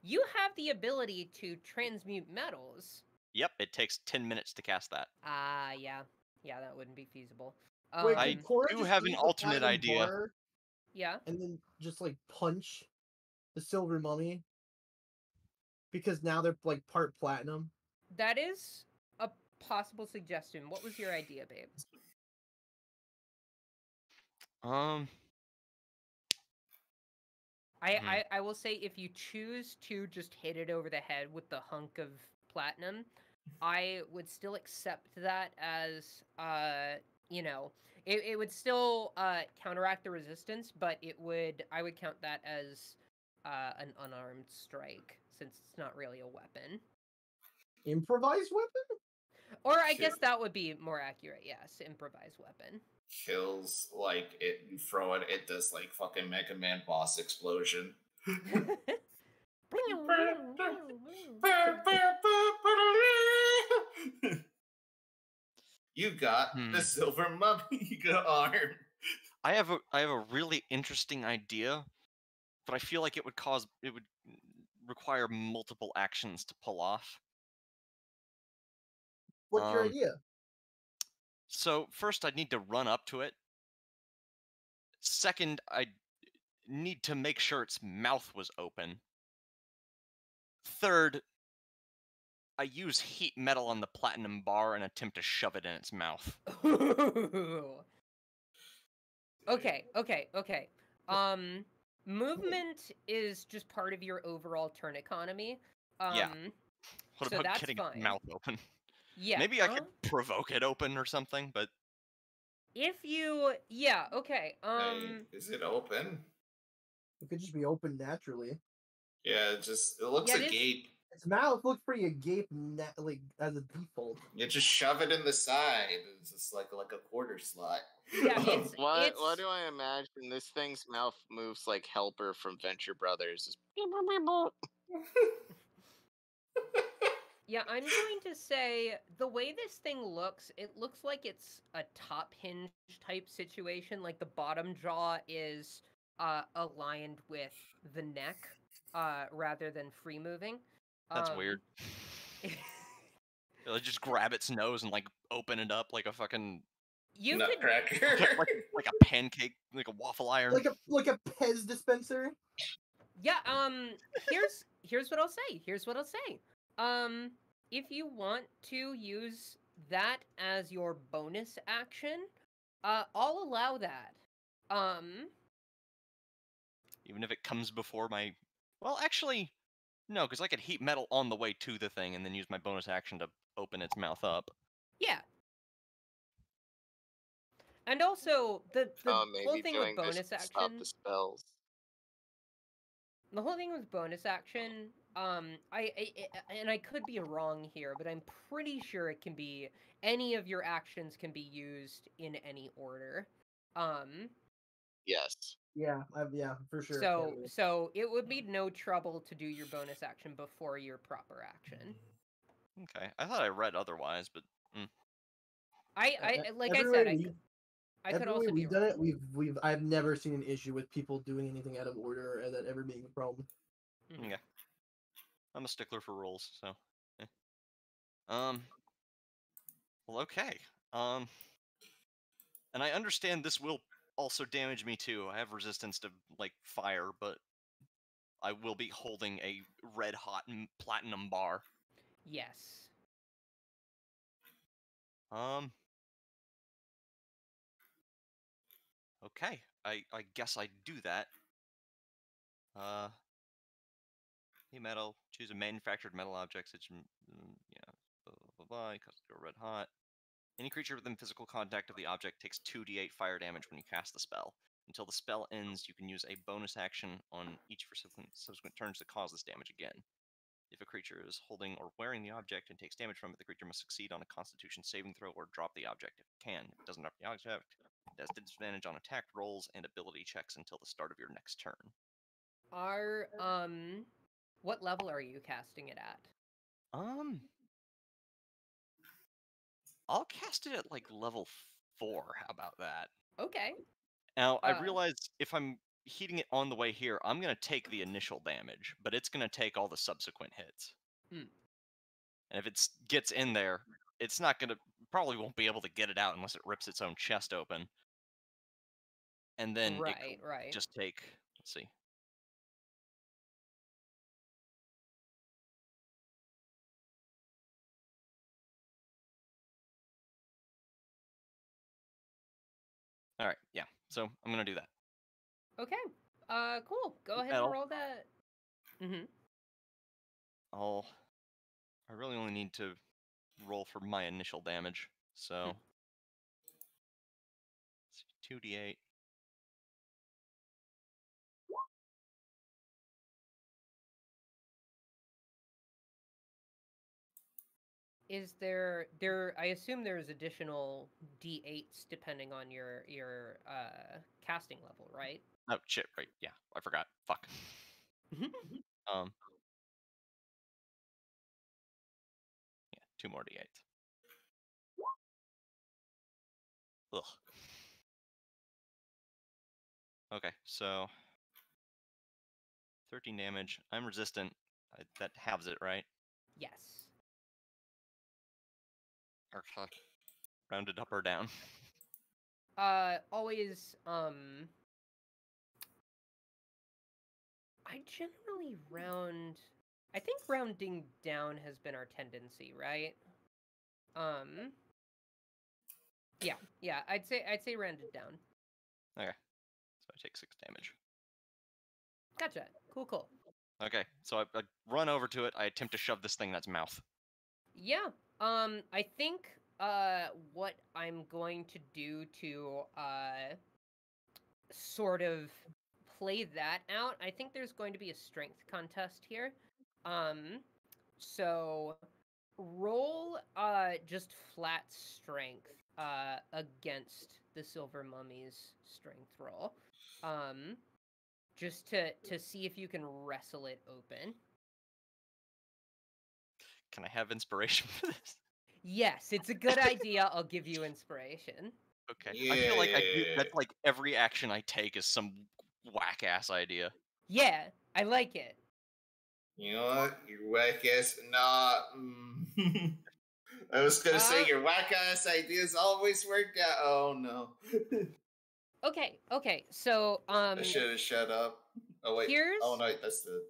You have the ability to transmute metals. Yep, it takes 10 minutes to cast that. Ah, yeah. Yeah, that wouldn't be feasible. Wait, I did Cora do just have an eat the alternate platinum idea. bar Yeah. and then just like punch the silver mummy? Because now they're like part platinum. That is a possible suggestion. What was your idea, babe? I will say, if you choose to just hit it over the head with the hunk of platinum, I would still accept that as, you know, it would still counteract the resistance, but I would count that as an unarmed strike, since it's not really a weapon. Improvised weapon? Or I guess that would be more accurate, yes, improvised weapon. Kills like it, you throw it, it does like fucking Mega Man boss explosion. You got the silver mummy arm. I have a really interesting idea, but I feel like it would require multiple actions to pull off. What's your idea? So first, I'd need to run up to it. Second, I need to make sure its mouth was open. Third, I use heat metal on the platinum bar and attempt to shove it in its mouth. Okay. Movement is just part of your overall turn economy. Yeah. What so about that's getting fine. its mouth open? Yeah. Maybe I could provoke it open or something, but... If you... Yeah, okay. Is it open? It could just be open naturally. Yeah, it looks agape. Its mouth looks pretty agape, like as a default. You just shove it in the side. It's just like a quarter slot. Yeah, why do I imagine this thing's mouth moves like Helper from Venture Brothers? Yeah, I'm going to say the way this thing looks, it looks like it's a top hinge type situation. Like the bottom jaw is aligned with the neck rather than free moving. That's weird. It'll just grab its nose and like open it up like a fucking nutcracker, like a pancake, like a waffle iron, like a Pez dispenser. Yeah. Here's what I'll say. If you want to use that as your bonus action, I'll allow that. Even if it comes before my... Well, actually, no, because I could heat metal on the way to the thing and then use my bonus action to open its mouth up. Yeah. And also, the whole thing with bonus action... Stop the spells. The whole thing with bonus action, I could be wrong here, but I'm pretty sure it can be... Any of your actions can be used in any order. Yes. Yeah, for sure. So it would be no trouble to do your bonus action before your proper action. Okay, I thought I read otherwise, but... I said, I could Every also way be we've done wrong. it, I've never seen an issue with people doing anything out of order and that ever being a problem. Mhm. Yeah. I'm a stickler for rules, so. eh. Well, okay. And I understand this will also damage me too. I have resistance to like fire, but I will be holding a red hot platinum bar. Yes. Okay. I guess I do that. Hey, metal. Choose a manufactured metal object. Such, yeah, blah blah blah. Because it's red hot. Any creature within physical contact of the object takes 2d8 fire damage when you cast the spell. Until the spell ends, you can use a bonus action on each subsequent turns to cause this damage again. If a creature is holding or wearing the object and takes damage from it, the creature must succeed on a Constitution saving throw or drop the object if it can. If it doesn't drop the object, it has disadvantage on attack rolls and ability checks until the start of your next turn. What level are you casting it at? I'll cast it at like level 4. How about that? Okay. Now, I realize if I'm heating it on the way here, I'm going to take the initial damage, but it's going to take all the subsequent hits. Hmm. And if it gets in there, it's not going to, probably won't be able to get it out unless it rips its own chest open. And then it could just take, let's see. All right, yeah. So I'm going to do that. Okay. Cool. Go ahead and roll that. Mm-hmm. I really only need to roll for my initial damage. So 2d8. Is there I assume there's additional d8s depending on your casting level, right? Oh shit, right. Yeah, I forgot. Fuck. Yeah, 2 more d8s. Ugh. Okay, so 13 damage. I'm resistant. That halves it, right? Yes. Okay. Rounded up or down? Always I generally round. I think rounding down has been our tendency, right? Yeah. I'd say rounded down. Okay, so I take 6 damage. Gotcha. Cool. Okay, so I run over to it. I attempt to shove this thing in its mouth. Yeah. I think what I'm going to do to sort of play that out, I think there's going to be a strength contest here. So roll just flat strength against the Silver Mummy's strength roll. Just to see if you can wrestle it open. Can I have inspiration for this? Yes, it's a good idea. I'll give you inspiration. Okay. Yeah. I feel like that's like every action I take is some whack ass idea. Yeah, I like it. You know what? Your whack ass. Nah. I was gonna say your whack ass ideas always work out. Oh no. Okay. So I should have shut up. Oh wait. Oh no, that's the.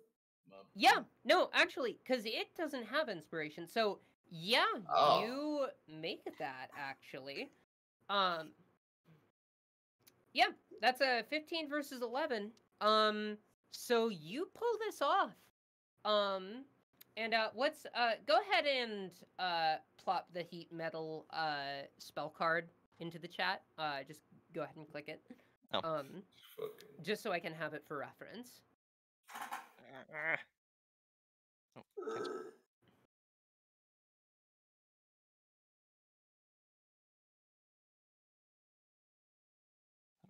Yeah. No, actually, because it doesn't have inspiration. So yeah, you make that actually. Yeah, that's a 15 versus 11. So you pull this off. And what's go ahead and plop the heat metal spell card into the chat. Just go ahead and click it. Just so I can have it for reference. Thanks.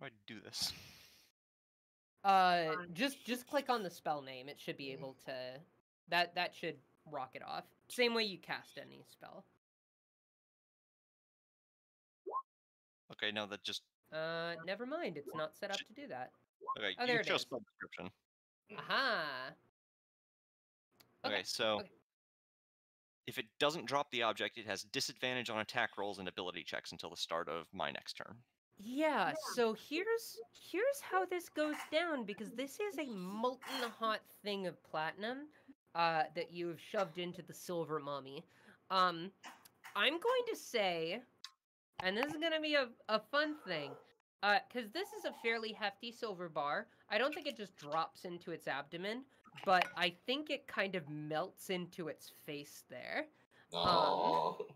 How do I do this? Just click on the spell name. It should be able to. That should rock it off. Same way you cast any spell. Okay, no, that just Never mind. It's not set up to do that. Okay, Oh, you there can it show is. spell description. Aha. Okay, so okay. if it doesn't drop the object, it has disadvantage on attack rolls and ability checks until the start of my next turn. Yeah, so here's how this goes down, because this is a molten hot thing of platinum that you've shoved into the silver mummy. I'm going to say, and this is going to be a fun thing, because this is a fairly hefty silver bar. I don't think it just drops into its abdomen, but I think it kind of melts into its face there. Oh.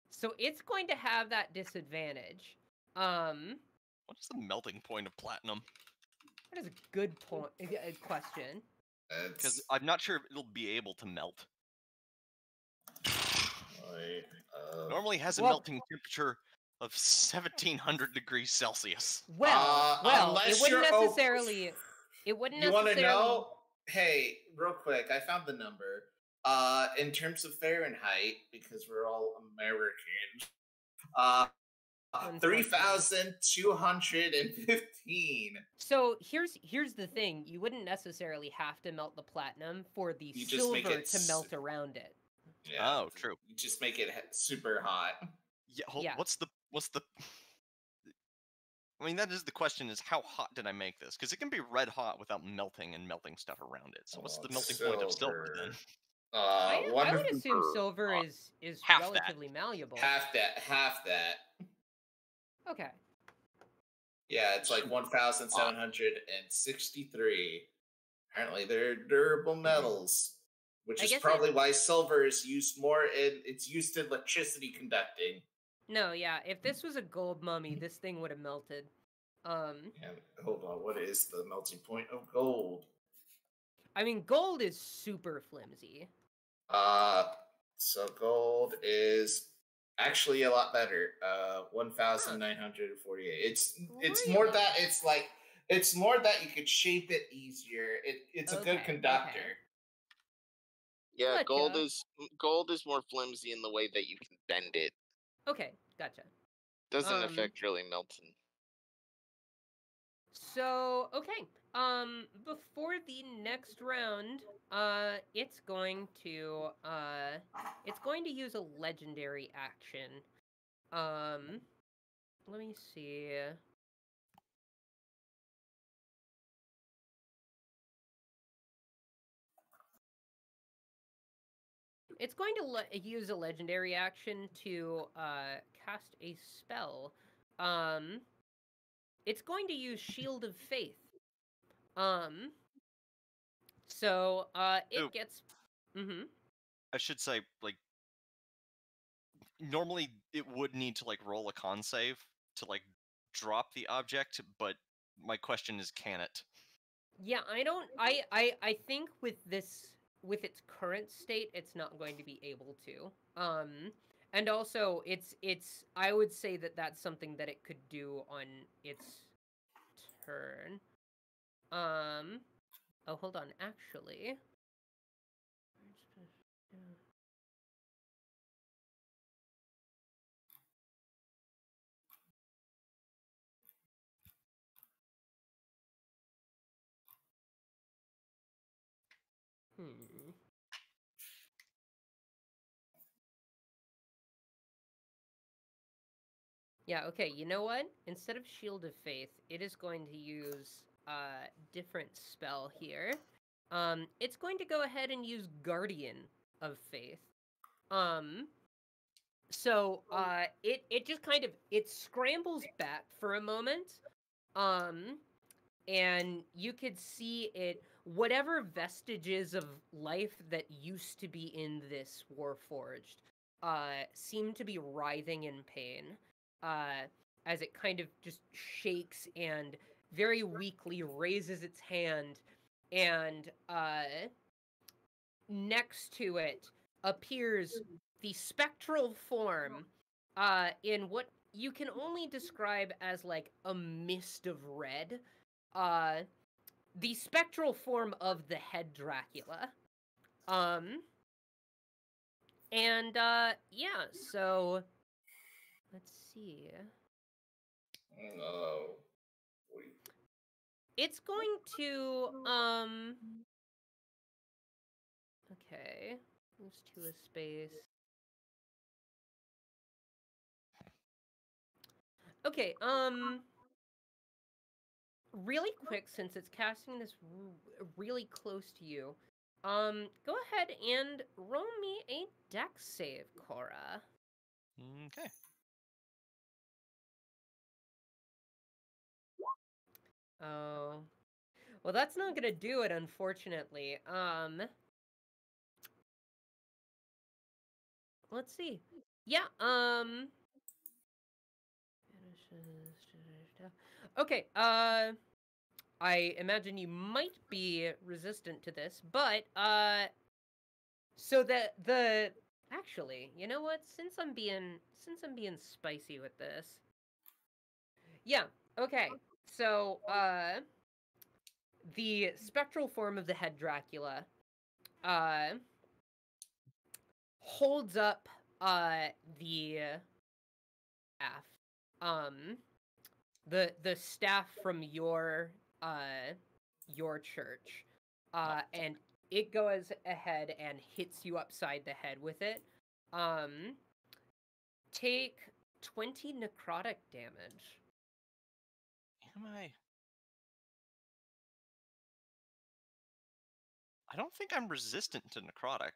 So it's going to have that disadvantage. What is the melting point of platinum? That is a good point. Question. Because I'm not sure if it'll be able to melt. Normally has a melting temperature of 1700 degrees Celsius. Well, it wouldn't necessarily. It wouldn't necessarily. You want to know? Hey, real quick, I found the number. In terms of Fahrenheit, because we're all Americans, 3,215. So here's the thing: you wouldn't necessarily have to melt the platinum for the silver to melt around it. Yeah, oh, true. You just make it super hot. Yeah. What's the? I mean, that is the question: is how hot did I make this? Because it can be red hot without melting and melting stuff around it. So what's the melting point of silver then? I would assume silver is relatively malleable. Half that. Okay. Yeah, it's like 1,763. Apparently, they're durable metals, which is probably why silver is used more. It's used in electricity conducting. No, yeah. If this was a gold mummy, this thing would have melted. Yeah, hold on. What is the melting point of gold? I mean, gold is super flimsy. So gold is actually a lot better. 1,948. It's more that it's more that you could shape it easier. It's a good conductor. Okay. Yeah, gotcha. gold is more flimsy in the way that you can bend it. Okay, gotcha. Doesn't affect really melting. So, okay. Before the next round, it's going to use a legendary action. Let me see. It's going to use a legendary action to cast a spell. It's going to use Shield of Faith. So it gets. Mm-hmm. I should say, like, normally it would need to like roll a con save to like drop the object, but my question is, can it? Yeah, I think with its current state, it's not going to be able to. And also it's I would say that that's something that it could do on its turn. Oh, hold on, actually. Yeah, okay, you know what? Instead of Shield of Faith, it is going to use a different spell here. It's going to go ahead and use Guardian of Faith. So, it just kind of, it scrambles back for a moment, and you could see it, whatever vestiges of life that used to be in this Warforged, seem to be writhing in pain, as it kind of just shakes and very weakly raises its hand, and, next to it appears the spectral form, in what you can only describe as like a mist of red, the spectral form of the head Dracula. And yeah, so let's see. Oh. It's going to okay. Moves to a space. Okay, really quick, since it's casting this really close to you, go ahead and roll me a dex save, Cora. Okay. Oh. Well, that's not gonna do it, unfortunately. Let's see. Yeah, okay, I imagine you might be resistant to this, but, so actually, you know what? Since I'm being spicy with this. Yeah, okay. So, the spectral form of the head Dracula, holds up, the staff, the staff from your church, and it goes ahead and hits you upside the head with it. Take 20 necrotic damage. Am I don't think I'm resistant to necrotic.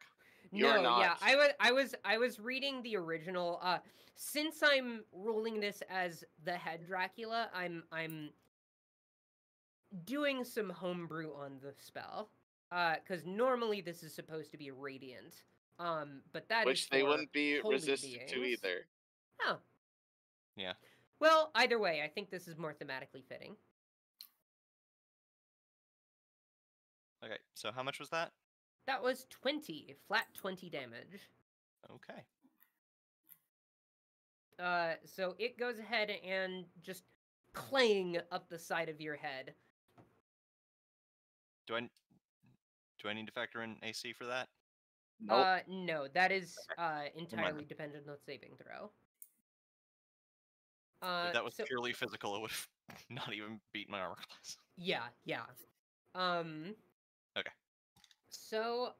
You're No, not. yeah, I was reading the original. Since I'm ruling this as the head Dracula, I'm doing some homebrew on the spell. Because normally this is supposed to be radiant. But that Which is they for wouldn't be holy resistant to beings. either. Oh. Yeah. Well, either way, I think this is more thematically fitting. Okay, so how much was that? That was 20, flat 20 damage. Okay. So it goes ahead and just clang up the side of your head. Do I need to factor in AC for that? Nope. No, that is entirely dependent on saving throw. If that was So, purely physical, it would have not even beat my armor class. yeah. Okay. So,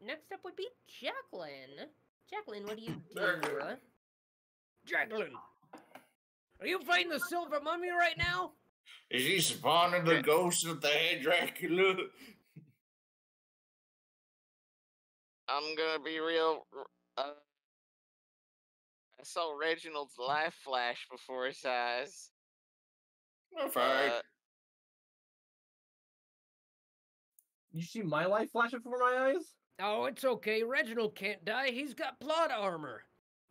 next up would be Jacqueline. Jacqueline, what do you do? Jacqueline, are you fighting the silver mummy right now? Is he spawning the ghost of the head Dracula? I'm gonna be real. I saw Reginald's life flash before his eyes. Fine. You see my life flashing before my eyes? Oh, it's okay. Reginald can't die. He's got plot armor.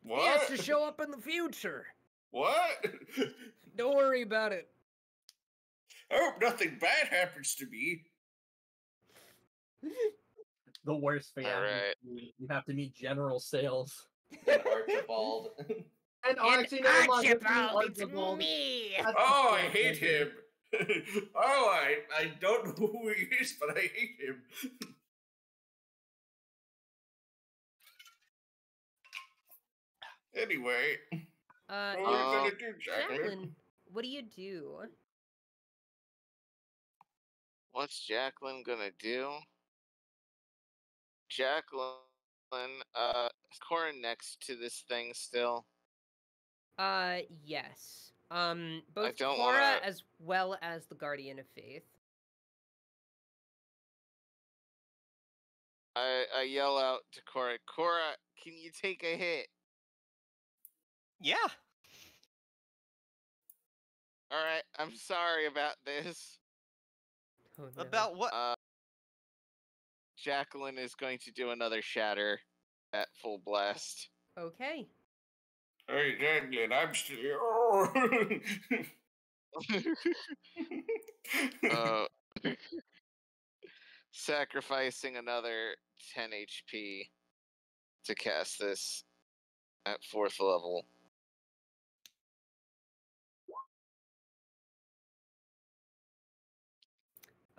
What? He has to show up in the future. What? Don't worry about it. I hope nothing bad happens to me. The worst fate. Alright. You have to meet General Sales. Archibald. And actually, never mind. Archibald, it's Archibald. me. That's Oh, I the hate him. Oh, I don't know who he is, but I hate him. Anyway, what are you gonna do, Jacqueline, what do you do? What's Jacqueline gonna do? Jacqueline, is Cora next to this thing still? Yes. Both don't Cora wanna- as well as the Guardian of Faith. I yell out to Cora, Cora, can you take a hit? Yeah. Alright, I'm sorry about this. Oh, no. About what? Jacqueline is going to do another shatter at full blast. Okay. Hey, Jacqueline, I'm still here. Oh. Sacrificing another 10 HP to cast this at 4th level.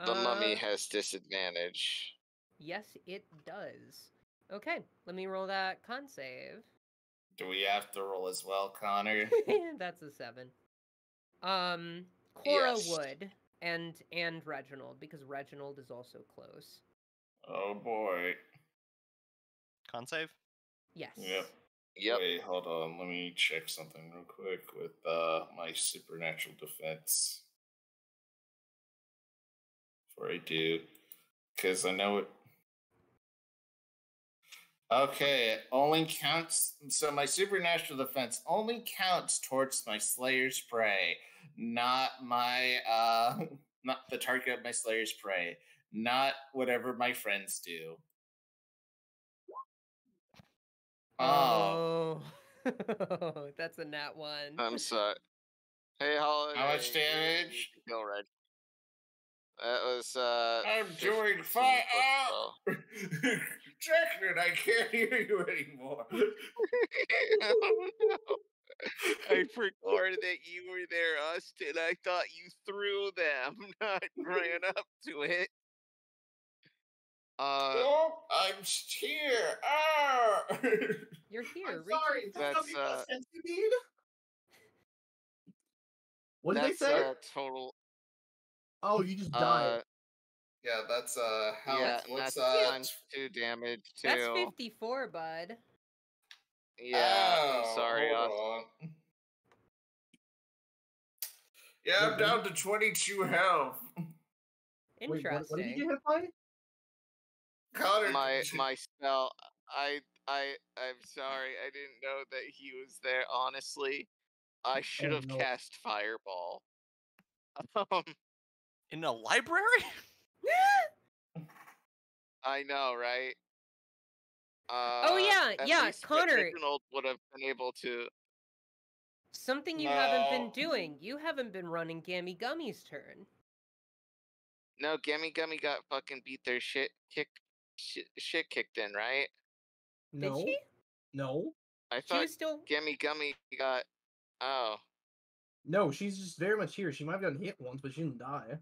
The mummy has disadvantage. Yes, it does. Okay, let me roll that con save. Do we have to roll as well, Connor? That's a 7. Cora Yes. would, and Reginald, because Reginald is also close. Oh boy. Con save? Yes. Yep. Wait, hold on. Let me check something real quick with my supernatural defense. Before I do. Because I know it. Okay, it only counts. So my supernatural defense only counts towards my Slayer's Prey, not my not the target of my Slayer's Prey, not whatever my friends do. Oh, That's a nat one. I'm sorry. Hey, Holiday. How much damage? You can kill Red. That was I'm 15 doing plus fine. 12. Jacqueline, I can't hear you anymore. Oh, no. I forgot that you were there, Austin. I thought you threw them, not ran up to it. Oh, I'm here. Ah! You're here. I'm sorry. Is that That's, something about sense you need? What did they that's say? total. Oh, you just died. Yeah, that's how Yeah, and what's that's times 2 damage too. That's 54, bud. Yeah, I'm sorry, hold Austin. on. Yeah, I'm down to 22 health. Interesting. Wait, what did you get hit by? Connor, My spell. I'm sorry. I didn't know that he was there. Honestly, I should have no. cast Fireball. In a library? I know, right? Oh, yeah, at yeah, least Connor. Reginald would have been able to. Something you haven't been doing. You haven't been running Gammy Gummy's turn. No, Gammy Gummy got fucking beat their shit kicked in, right? No. Did she? No. I She thought was still. Gammy Gummy got. Oh. No, she's just very much here. She might have gotten hit once, but she didn't die.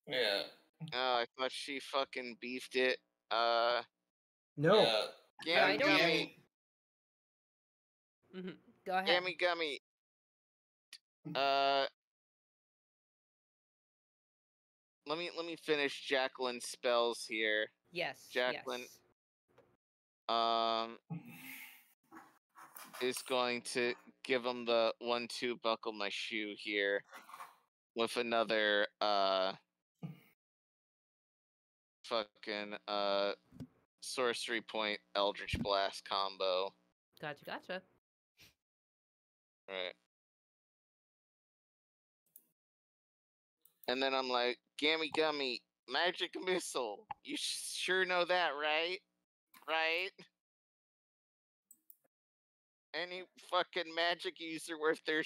Yeah. Oh, I thought she fucking beefed it. No. Yeah. Gammy I don't know. Gummy. Mhm. Go ahead. Gammy Gummy. Let me finish Jacqueline's spells here. Yes. Jacqueline. Yes. Is going to give him the 1-2 buckle my shoe here with another fucking sorcery point Eldritch Blast combo. Gotcha. Right. And then I'm like, Gammy Gummy, magic missile. You sure know that, right? Right? Any fucking magic user worth their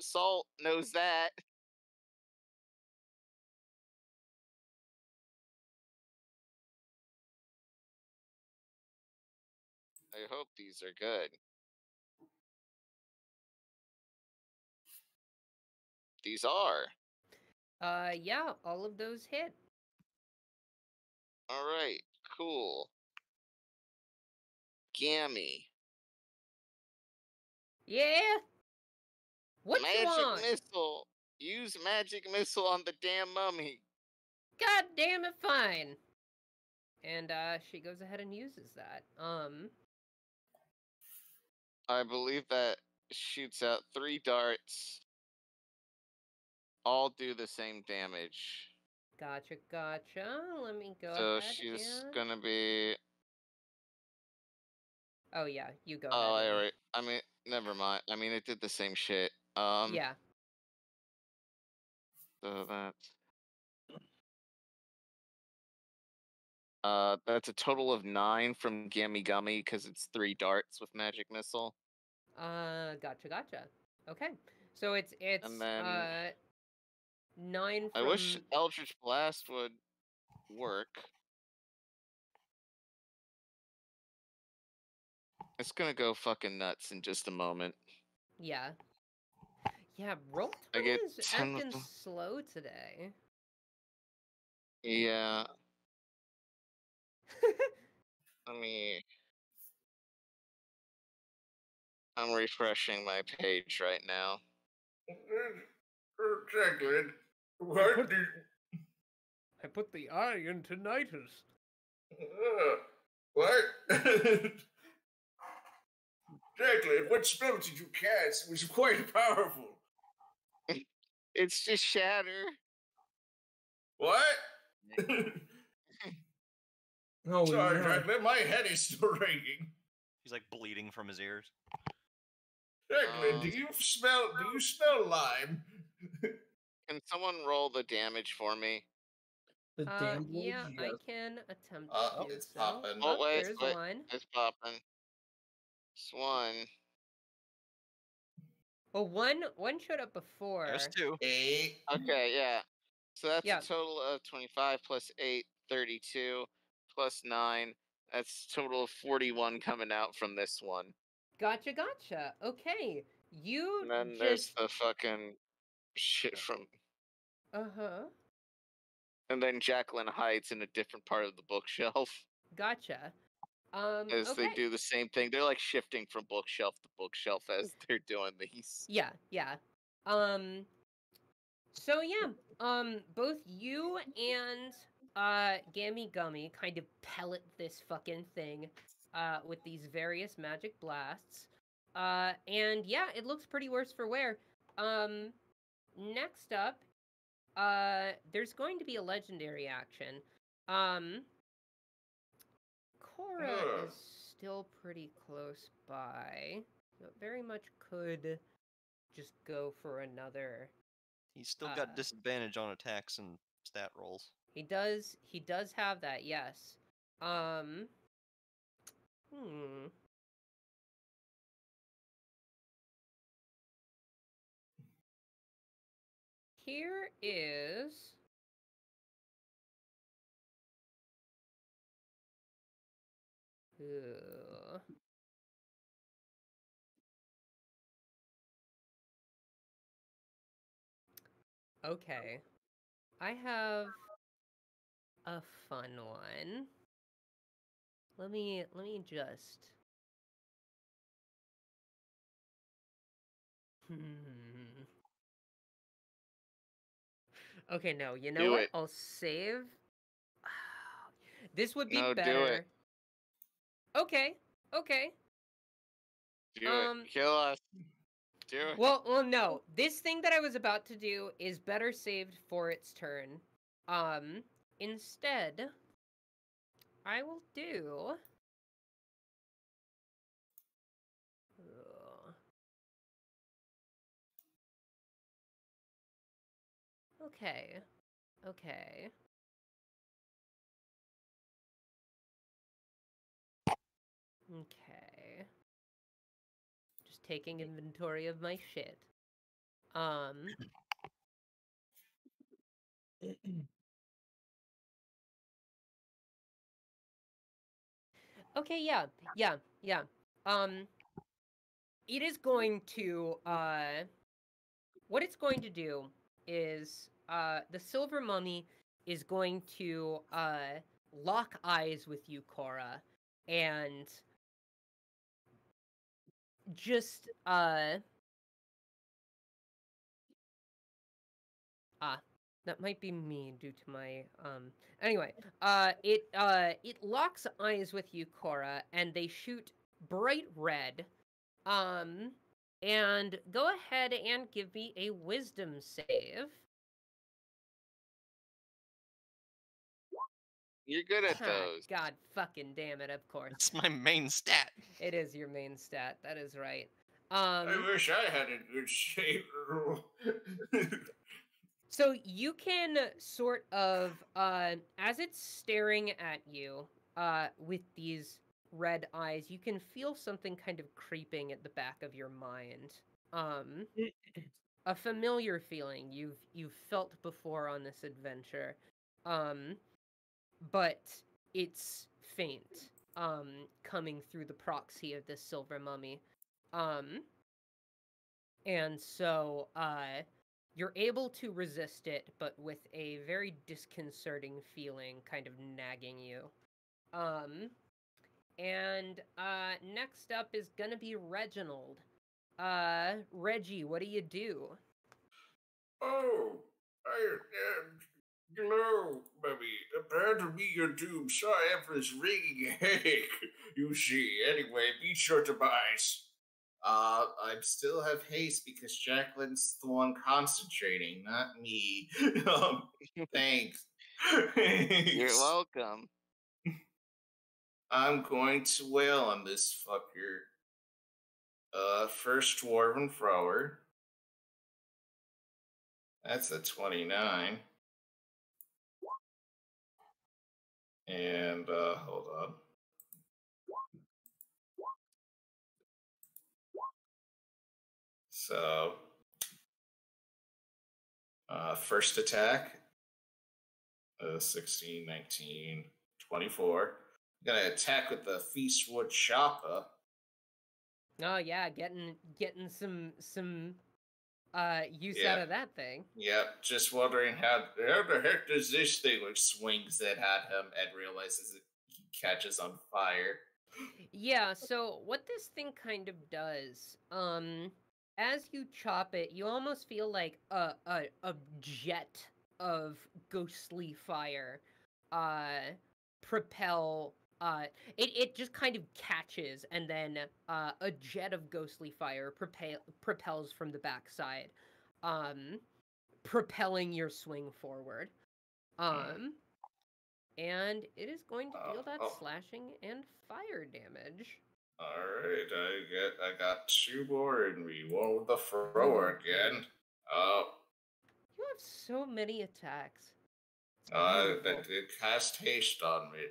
salt knows that. I hope these are good. These are. Yeah, all of those hit. Alright, cool. Gammy. Yeah. What you Magic want? missile. Use magic missile on the damn mummy. God damn it, fine. And she goes ahead and uses that. I believe that shoots out 3 darts. All do the same damage. Gotcha. Let me go So ahead she's and... gonna be. Oh yeah, you go Oh, ahead. alright. I mean, never mind. I mean, it did the same shit. Yeah. So that's a total of 9 from Gammy Gummy because it's 3 darts with magic missile. Gotcha. Okay. So it's And then 9 from... I wish Eldritch Blast would work. It's gonna go fucking nuts in just a moment. Yeah. Yeah, roll I 20 get is 10. acting slow today. Yeah. Let me. I'm refreshing my page right now. Jacqueline, what did... I put the eye into Nidus. What? Jacqueline, what spell did you cast? It was quite powerful. It's just shatter. What? Oh, Sorry, no. Jacqueline, my head is still ringing. He's like bleeding from his ears. Jacqueline, do you smell lime? Can someone roll the damage for me? The damage. Yeah, I Yes. can attempt Oh, to do it's so. popping. Oh, wait, there's wait. one. It's popping. It's one. Well, one showed up before. There's 2. 8. Okay, yeah. So that's Yeah. a total of 25 plus 8, 32, plus 9. That's a total of 41 coming out from this one. Gotcha. Okay, you And then just. there's the fucking shit from. Uh-huh. And then Jacqueline hides in a different part of the bookshelf. Gotcha. As Okay. they do the same thing. They're like shifting from bookshelf to bookshelf as they're doing these. Yeah. So yeah, both you and Gammy Gummy kind of pellet this fucking thing with these various magic blasts. And yeah, it looks pretty worse for wear. Next up, there's going to be a legendary action. Cora is still pretty close by. So it very much could just go for another. He's still got disadvantage on attacks and stat rolls. He does have that, yes. Here is okay. I have a fun one. Let me just Okay, no, you know Do what? it. I'll save. This would be No, better. do it. Okay. Do it. Kill us. Do it. Well, no. This thing that I was about to do is better saved for its turn. Instead, I will do. Okay. Just taking inventory of my shit. Okay, yeah. It is going to, what it's going to do is, the Silver Mummy is going to, lock eyes with you, Cora, and just, that might be me due to my, anyway, it locks eyes with you, Cora, and they shoot bright red, and go ahead and give me a wisdom save. You're good at those. God fucking damn it, of course. It's my main stat. It is your main stat, that is right. I wish I had a good shape rule. So you can sort of, as it's staring at you, with these red eyes, you can feel something kind of creeping at the back of your mind. A familiar feeling you've felt before on this adventure. But it's faint, coming through the proxy of this silver mummy. And so, you're able to resist it, but with a very disconcerting feeling kind of nagging you. And next up is gonna be Reginald. Reggie, what do you do? Oh, hello, baby. Prepare to meet your doom. Sorry for this ringing headache. You see. Anyway, be sure to buy. I still have haste because Jacqueline's the one concentrating, not me. Thanks. You're welcome. I'm going to wail on this fucker. First Dwarven Thrower. That's a 29. And, hold on. So, first attack, 16, 19, 24. I'm gonna attack with the Feastwood Chopper. Oh yeah, getting some use Yeah. out of that thing. Yep, just wondering how the heck does this thing, which swings it at him and realizes he catches on fire. Yeah, so what this thing kind of does, as you chop it, you almost feel like a jet of ghostly fire propel it just kind of catches, and then a jet of ghostly fire propels from the backside, propelling your swing forward. And it is going to deal that slashing and fire damage. Alright, I got 2 more in me. One with the thrower again. You have so many attacks. That did cast haste on me.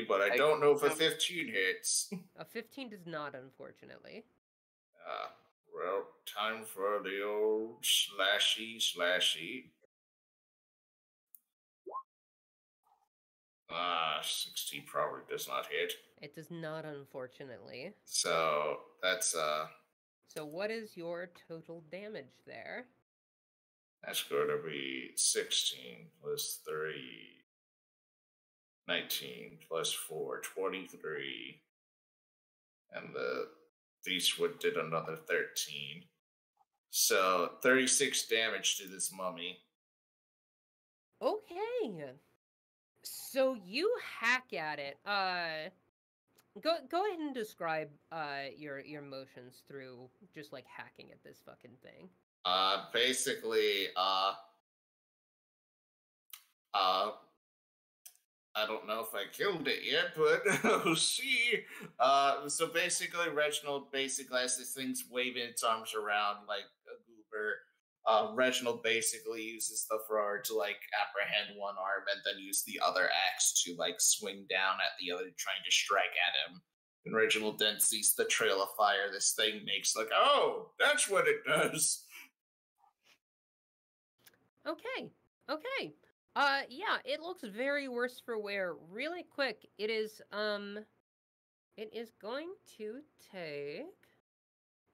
But I don't know if a 15 hits. A 15 does not, unfortunately. Well, time for the old slashy. 16 probably does not hit. It does not, unfortunately. So, that's, So what is your total damage there? That's going to be 16 plus 3, 19 plus 4, 23. And the Beastwood did another 13. So 36 damage to this mummy. Okay. So you hack at it. Go ahead and describe your motions through just like hacking at this fucking thing. Basically, I don't know if I killed it yet, but we'll see. So basically, Reginald basically has this thing waving its arms around like a goober. Reginald basically uses the thrower to like apprehend one arm and then use the other axe to like swing down at the other, trying to strike at him. And Reginald then sees the trail of fire this thing makes, like, oh, that's what it does. Okay. Yeah, it looks very worse for wear. Really quick, it is going to take,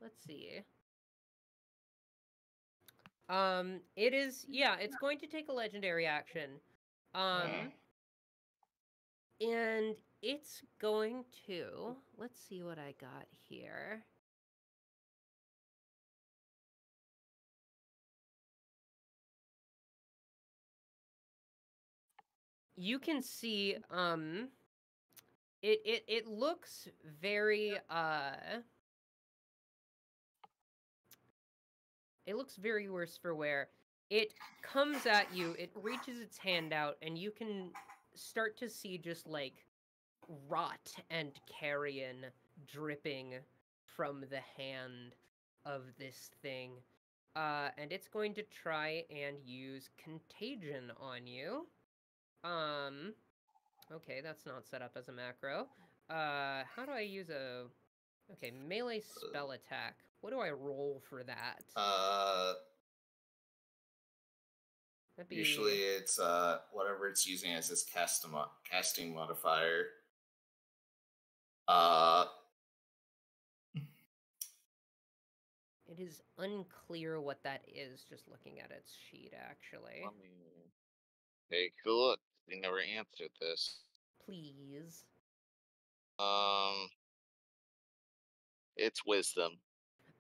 let's see. It's going to take a legendary action. And it's going to, let's see what I got here. You can see, it looks very, it looks very worse for wear. It comes at you, it reaches its hand out, and you can start to see just, like, rot and carrion dripping from the hand of this thing. And it's going to try and use Contagion on you. Okay, that's not set up as a macro. How do I use a... Okay, melee spell attack. What do I roll for that? That'd be... Usually it's whatever it's using as its casting modifier. It is unclear what that is, just looking at its sheet, actually. Let me take a look. We never answered this. Please. It's wisdom.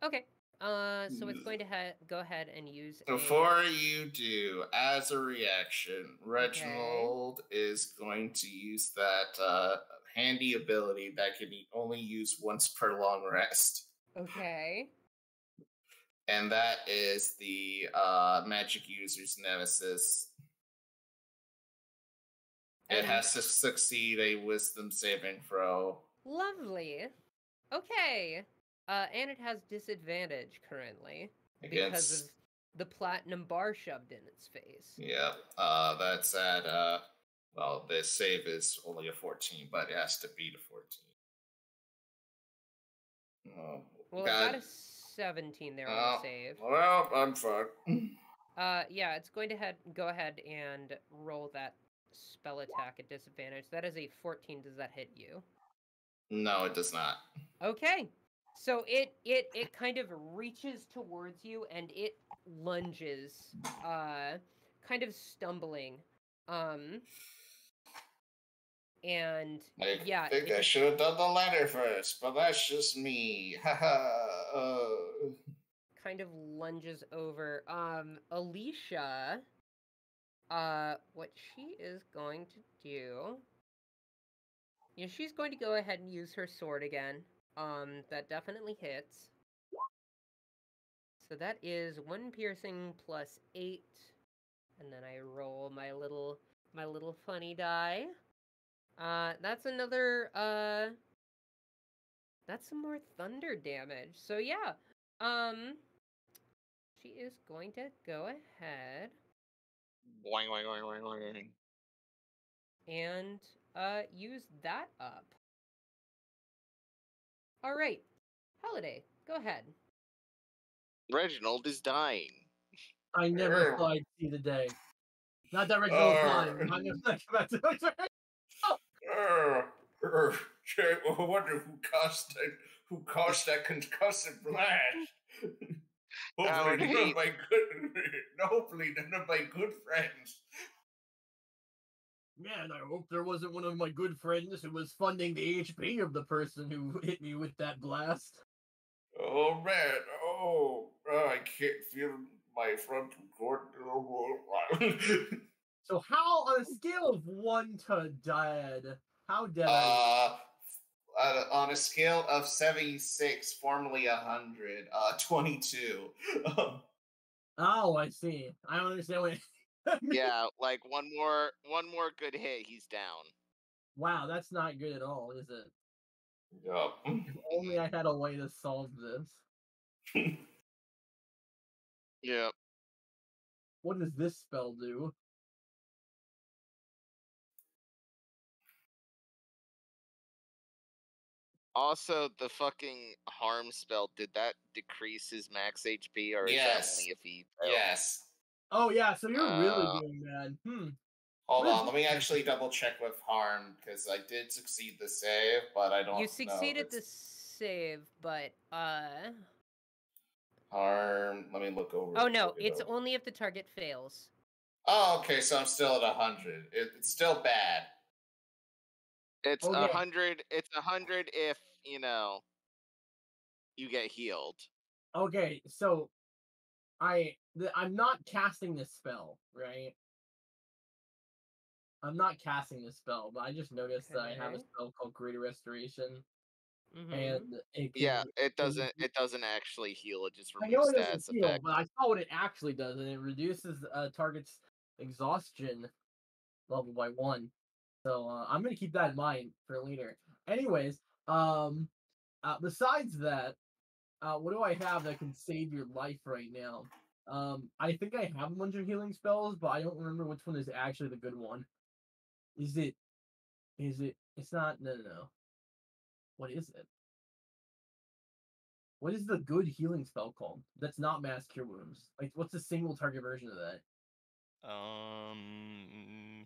Okay. So it's going to go ahead and use Before you do, as a reaction, Reginald is going to use that handy ability that can be only used once per long rest. Okay. And that is the magic user's nemesis. It has to succeed a wisdom saving throw. Lovely. Okay. And it has disadvantage currently because of the platinum bar shoved in its face. Yeah. That's at well, this save is only a 14, but it has to beat a 14. Oh, well, God. It got a 17 there on the save. Well, I'm fine. Yeah, it's going to go ahead and roll that spell attack at disadvantage. That is a 14. Does that hit you? No, it does not. Okay. So it kind of reaches towards you and it lunges, kind of stumbling. And I think I should have done the ladder first, but that's just me. Kind of lunges over. Alicia, what she is going to do, she's going to go ahead and use her sword again. That definitely hits. So that is 1 piercing plus 8, and then I roll my little funny die. That's another, that's some more thunder damage. So yeah, she is going to go ahead. Boing, boing, boing, boing, boing. And, use that up. Alright. Holiday, go ahead. Reginald is dying. I never thought I'd see the day. Not that Reginald is dying. I'm never come back to I wonder who caused that concussive blast. Hopefully none of my good friends. Man, I hope there wasn't one of my good friends who was funding the HP of the person who hit me with that blast. Oh man, I can't feel my frontal cord. So how, on a scale of 1 to dead, how dead are you? On a scale of 76, formerly 100, 22. Oh, I see. I don't understand what. Yeah, like one more good hit, he's down. Wow, that's not good at all, is it? Yep. If only I had a way to solve this. Yep. What does this spell do? Also, the fucking harm spell, did that decrease his max HP, or is that only if he... Yes. Oh, yeah, so you're really doing bad. Hold on, let me actually double check with harm, because I did succeed the save, but I don't know. You succeeded the save, but, harm, let me look over. Oh, no, it's only if the target fails. Oh, okay, so I'm still at 100. It's still bad. It's 100. It's 100 if you get healed. Okay, so I'm not casting this spell, right? I'm not casting this spell, but I just noticed that I have a spell called Greater Restoration, and it can, it doesn't actually heal. It just removes I know it stats doesn't heal, effect. but I saw what it actually does, and it reduces target's exhaustion level by 1. So I'm gonna keep that in mind for later. Anyways, besides that, what do I have that can save your life right now? I think I have a bunch of healing spells, but I don't remember which one is actually the good one. Is it? It's not. No. What is it? What is the good healing spell called? That's not Mass Cure Wounds. Like, what's the single target version of that?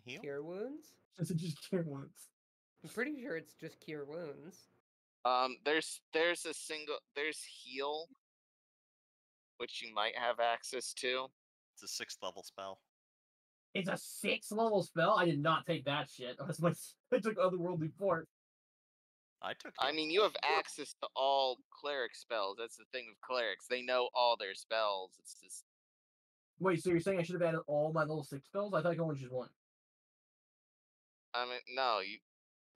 Heal? Cure Wounds? Is it just Cure Wounds? I'm pretty sure it's just Cure Wounds. There's Heal, which you might have access to. It's a 6th level spell. It's a 6th level spell? I did not take that shit. I took Otherworldly Port. I took. I mean, you have access to all cleric spells. That's the thing with clerics; they know all their spells. It's just. Wait, so you're saying I should have added all my level 6 spells? I thought I could only choose one. I mean, no,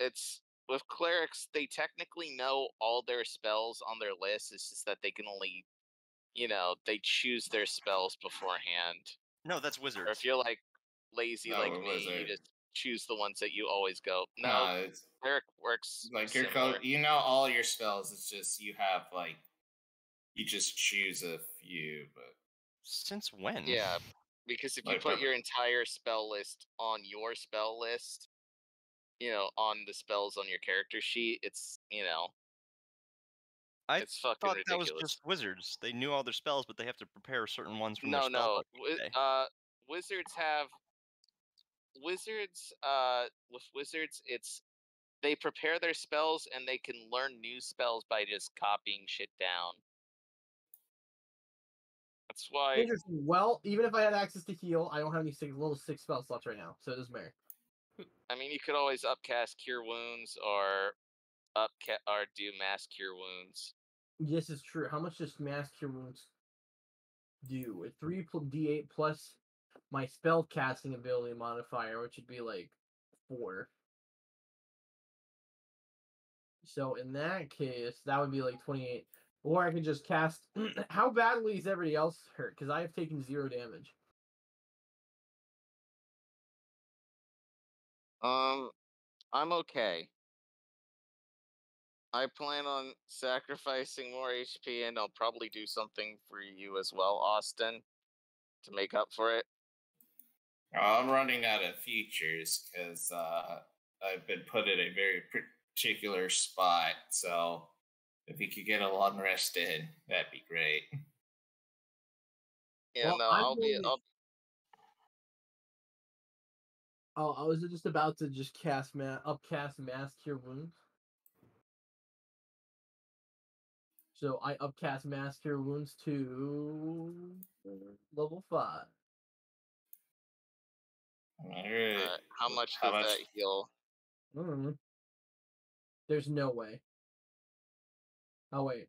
it's with clerics. They technically know all their spells on their list. It's just that they can only, they choose their spells beforehand. No, that's Or wizards. if you're like lazy No, like a me, wizard. you just choose the ones that you always go. No, Nah, it's cleric works like your similar. code. You know all your spells. It's just you have like you just choose a few, but Since when? Yeah, because if you Like, put but- your entire spell list on your spell list, on the spells on your character sheet, it's I it's fucking thought that was ridiculous. just wizards. They knew all their spells, but they have to prepare certain ones from their No, spell book each day. wizards have wizards. With wizards, they prepare their spells and they can learn new spells by just copying shit down. That's why. Interesting. Well, even if I had access to heal, I don't have any little 6 spell slots right now, so it doesn't matter. I mean, you could always upcast Cure Wounds or do Mass Cure Wounds. This is true. How much does Mass Cure Wounds do? A 3d8 plus my spell casting ability modifier, which would be like 4. So in that case, that would be like 28. Or I could just cast. How badly is everybody else hurt? Because I have taken 0 damage. I'm okay. I plan on sacrificing more HP, and I'll probably do something for you as well, Austin, to make up for it. I'm running out of features because I've been put in a very particular spot. So if you could get a long rest in, that'd be great. Yeah, Well, no, Oh, I was just about to just upcast Mass Cure Wounds. So I upcast Mass Cure Wounds to level 5. How much does that heal? There's no way. Oh, wait.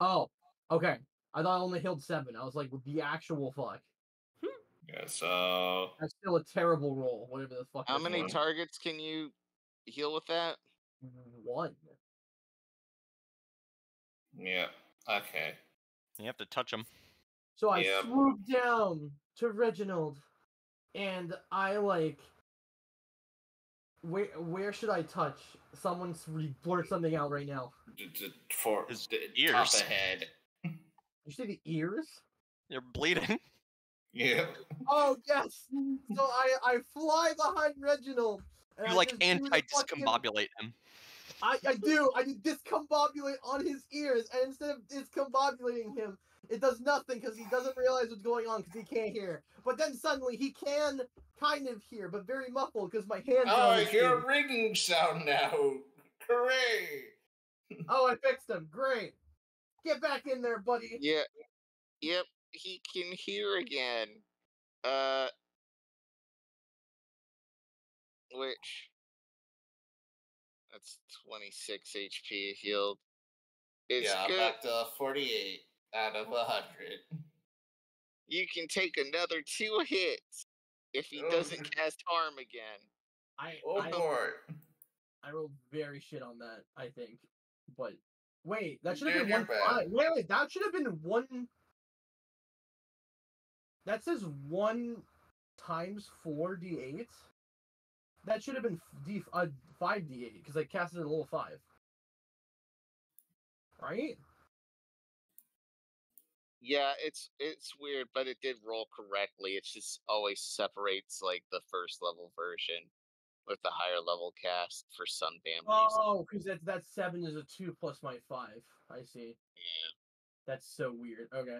Oh, okay. I thought I only healed 7. I was like, the actual fuck. Yeah, so That's still a terrible roll, whatever the fuck. How many targets can you heal with that? 1. yeah, okay. You have to touch them. So I swoop down to Reginald, and I like. Where should I touch? Someone's blurt something out right now. For His top ears. ahead. You say the ears? You're bleeding. Yeah. Oh yes. So I fly behind Reginald. And You I like just do the fucking- anti-discombobulate him. I do discombobulate on his ears, and instead of discombobulating him, it does nothing because he doesn't realize what's going on because he can't hear. But then suddenly he can kind of hear, but very muffled because my hands. Oh, I hear a ringing sound now. Hooray! Oh, I fixed him. Great. Get back in there, buddy. Yeah. Yep. He can hear again. Which. That's 26 HP healed. It's I'm good. back to 48 out of 100. You can take another 2 hits if he doesn't cast harm again. I rolled very shit on that, I think. But wait, that should have been 1. Wait, that should have been 1. That says 1 times 4d8. That should have been 5d8 because I casted a level 5. Right? Yeah, it's weird, but it did roll correctly. It just always separates like the first level version with the higher level cast for some damn reason. Oh, because that 7 is a 2 plus my 5. I see. Yeah. That's so weird. Okay.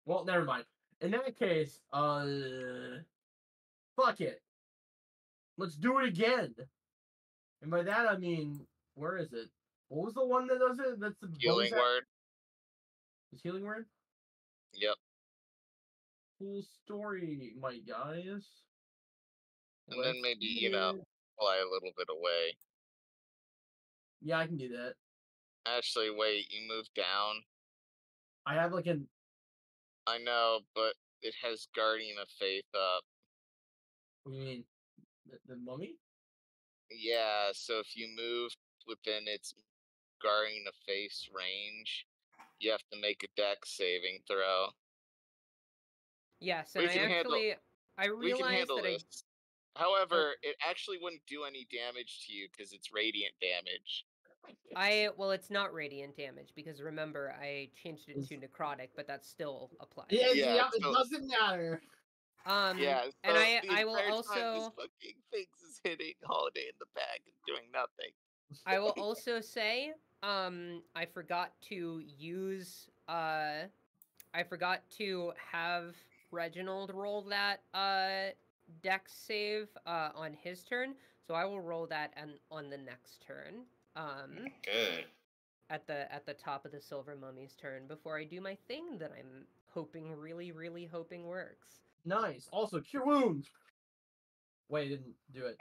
Well, never mind. In that case, fuck it. Let's do it again. And by that I mean, where is it? What was the one that does it? That's the Healing word. Is healing word? Yep. Cool story, my guys. And then maybe, fly a little bit away. Yeah, I can do that. Actually, wait, you move down? I have like an... I know, but it has Guardian of Faith up. What do you mean? The mummy? Yeah, so if you move within its Guardian of Faith range, you have to make a dex saving throw. Yes, and I We can realized handle that this. However, it actually wouldn't do any damage to you because it's radiant damage. well, it's not radiant damage because remember I changed it to necrotic, but that still applies. Yeah, it doesn't matter. Yeah, so and I will entire time also this fucking things is hitting Holiday in the back and doing nothing. I will also say, I forgot to use I forgot to have Reginald roll that dex save on his turn, so I will roll that on the next turn. Good. At the top of the Silver Mummy's turn before I do my thing that I'm really hoping works. Nice. Also, cure wounds. Wait, I didn't do it.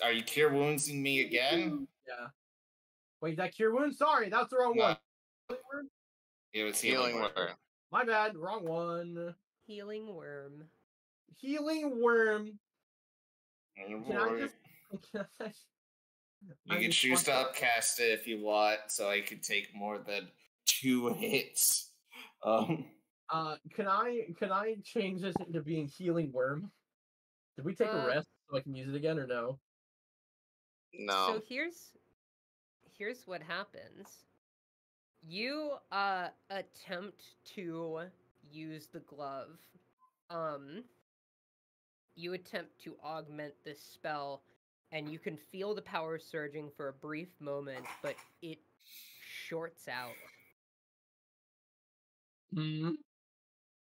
Are you cure woundsing me again? Yeah. Wait, that cure wound? Sorry, that's the wrong one. It was healing word. My bad, wrong one. Healing worm. Healing worm. Can I just... You can choose to upcast it if you want, so I could take more than 2 hits. Can I change this into being healing worm? Did we take a rest so I can use it again or no? No. So here's what happens. You attempt to use the glove. You attempt to augment this spell, and you can feel the power surging for a brief moment, but it shorts out.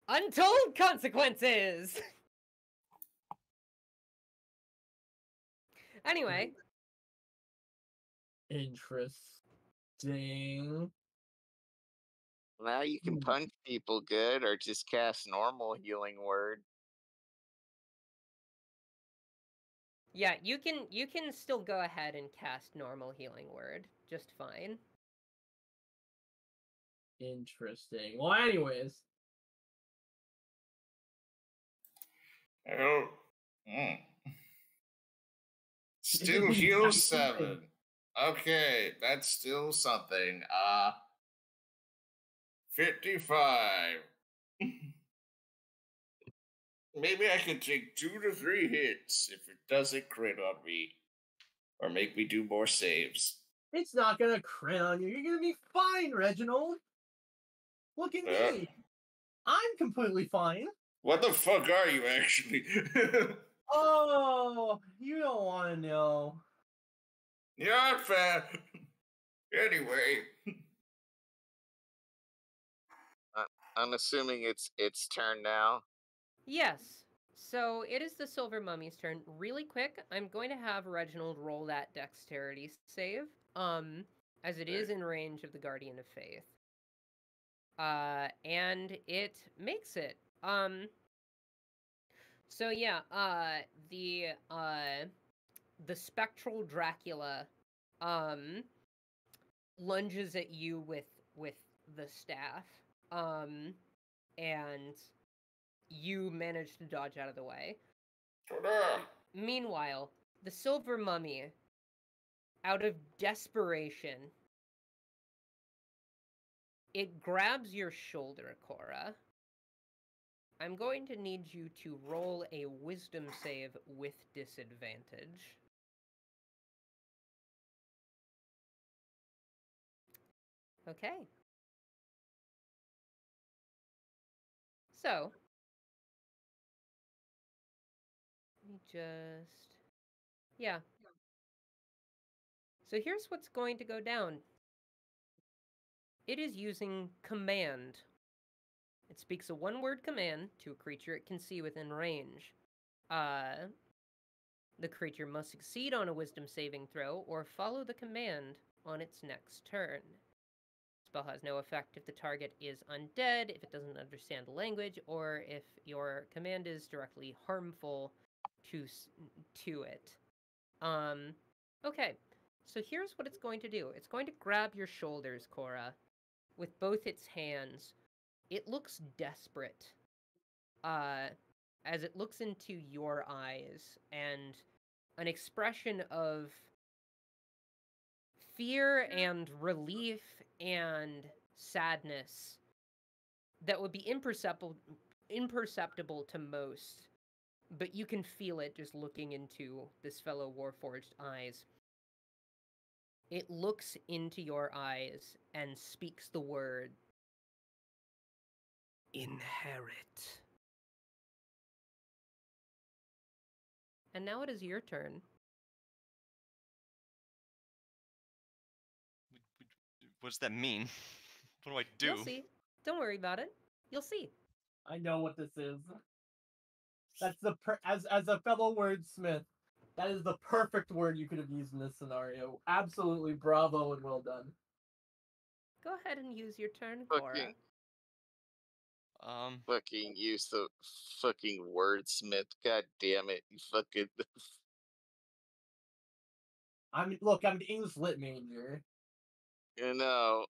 Untold consequences! Anyway. Interesting. Now you can punch people good or just cast normal healing word. Yeah, you can still go ahead and cast normal healing word just fine. Interesting. Well, anyways. Oh. Still heal 7. Okay, that's still something. 55. Maybe I could take 2 to 3 hits if it doesn't crit on me. Or make me do more saves. It's not gonna crit on you. You're gonna be fine, Reginald. Look at me. I'm completely fine. What the fuck are you, actually? Oh, you don't want to know. You're not fair. Anyway. I'm assuming it's turn now. Yes. So it is the Silver Mummy's turn. Really quick, I'm going to have Reginald roll that dexterity save. As it is in range of the Guardian of Faith. And it makes it. So yeah, the spectral Dracula lunges at you with the staff. And you manage to dodge out of the way. Meanwhile, the Silver Mummy, out of desperation, it grabs your shoulder, Cora. I'm going to need you to roll a wisdom save with disadvantage. Okay. So, let me just... Yeah. So here's what's going to go down. It is using command. It speaks a one-word command to a creature it can see within range. The creature must succeed on a wisdom saving throw or follow the command on its next turn. Spell has no effect if the target is undead, if it doesn't understand the language, or if your command is directly harmful to it. Okay. So here's what it's going to do. It's going to grab your shoulders, Cora, with both its hands. It looks desperate. As it looks into your eyes, and an expression of fear and relief and sadness that would be imperceptible to most, but you can feel it just looking into this fellow Warforged eyes. It looks into your eyes and speaks the word, inherit. And now it is your turn. What does that mean? What do I do? You'll see. Don't worry about it. You'll see. I know what this is. That's as a fellow wordsmith, that is the perfect word you could have used in this scenario. Absolutely bravo and well done. Go ahead and use your turn, Cora. Fucking use the fucking wordsmith. God damn it. You fucking. I'm the English lit major. You know.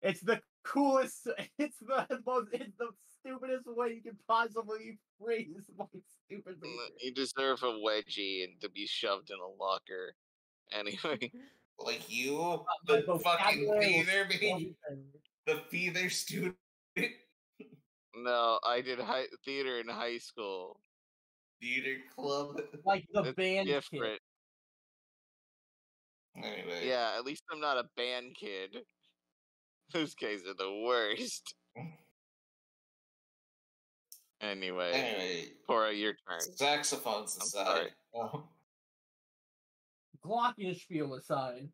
It's the coolest. It's the stupidest way you can possibly phrase my stupid major. You deserve a wedgie and to be shoved in a locker. Anyway. Like you, the fucking feather baby, the feather student. No, I did theater in high school. Theater club. Like the It's band different. Kid. Anyway. Yeah, at least I'm not a band kid. Those guys are the worst. Anyway, Cora, your turn. Saxophones aside. Glockenspiel aside.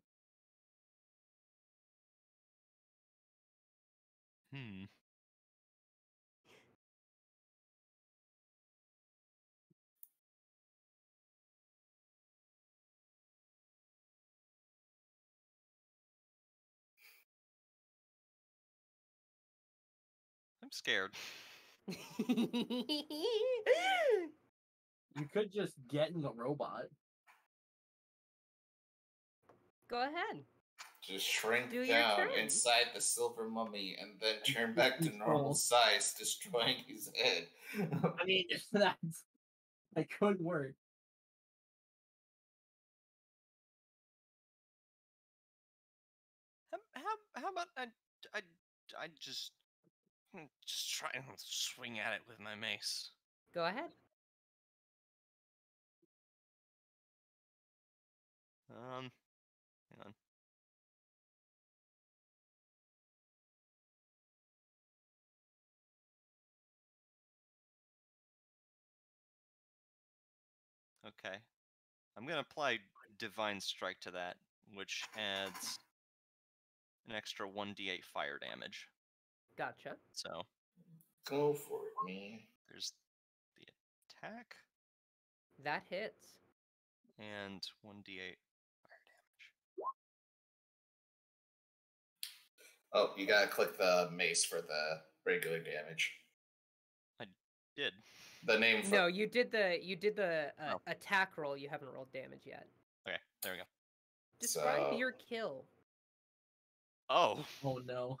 I'm scared. You could just get in the robot. Go ahead. Just shrink down inside the silver mummy and then turn back to normal size, destroying his head. I mean, that could work. How about I just try and swing at it with my mace. Go ahead. Hang on. Okay. I'm gonna apply Divine Strike to that, which adds an extra 1d8 fire damage. Gotcha. So go for it, man. There's the attack. That hits. And 1d8 fire damage. Oh, you gotta click the mace for the regular damage. I did. The name for... No, you did the attack roll. You haven't rolled damage yet. Okay, there we go. Describe your kill. Oh. Oh no.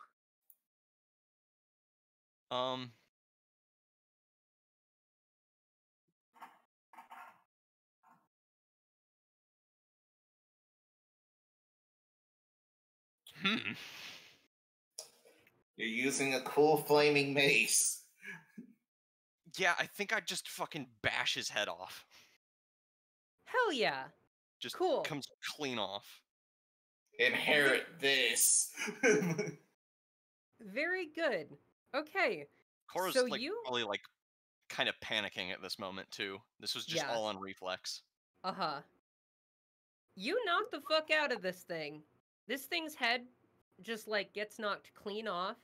You're using a cool flaming mace. Yeah, I think I'd just fucking bash his head off. Hell yeah. Just cool. Comes clean off. Inherit this. Very good. Okay. Cora's so probably kind of panicking at this moment too. This was just all on reflex. Uh-huh. You knock the fuck out of this thing. This thing's head just gets knocked clean off.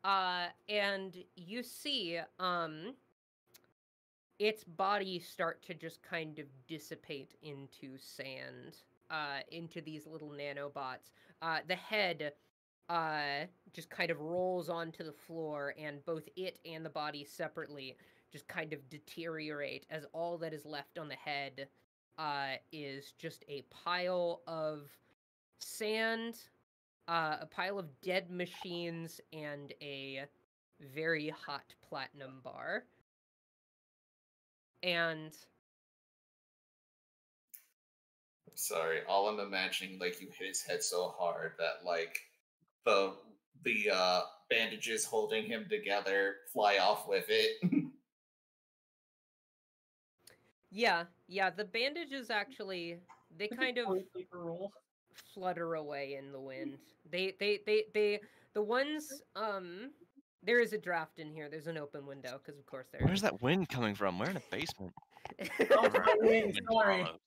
And you see its body start to just kind of dissipate into sand, into these little nanobots. The head just kind of rolls onto the floor, and both it and the body separately just kind of deteriorate as all that is left on the head is just a pile of sand, a pile of dead machines, and a very hot platinum bar. And Sorry, all I'm imagining, like, you hit his head so hard that, like, the bandages holding him together fly off with it. yeah, the bandages actually, they kind of paper roll. flutter away in the wind. They the ones there is a draft in here. There's an open window because of course there Where's is. that wind coming from? We're in a basement. Oh, Right. wait, sorry. Follows.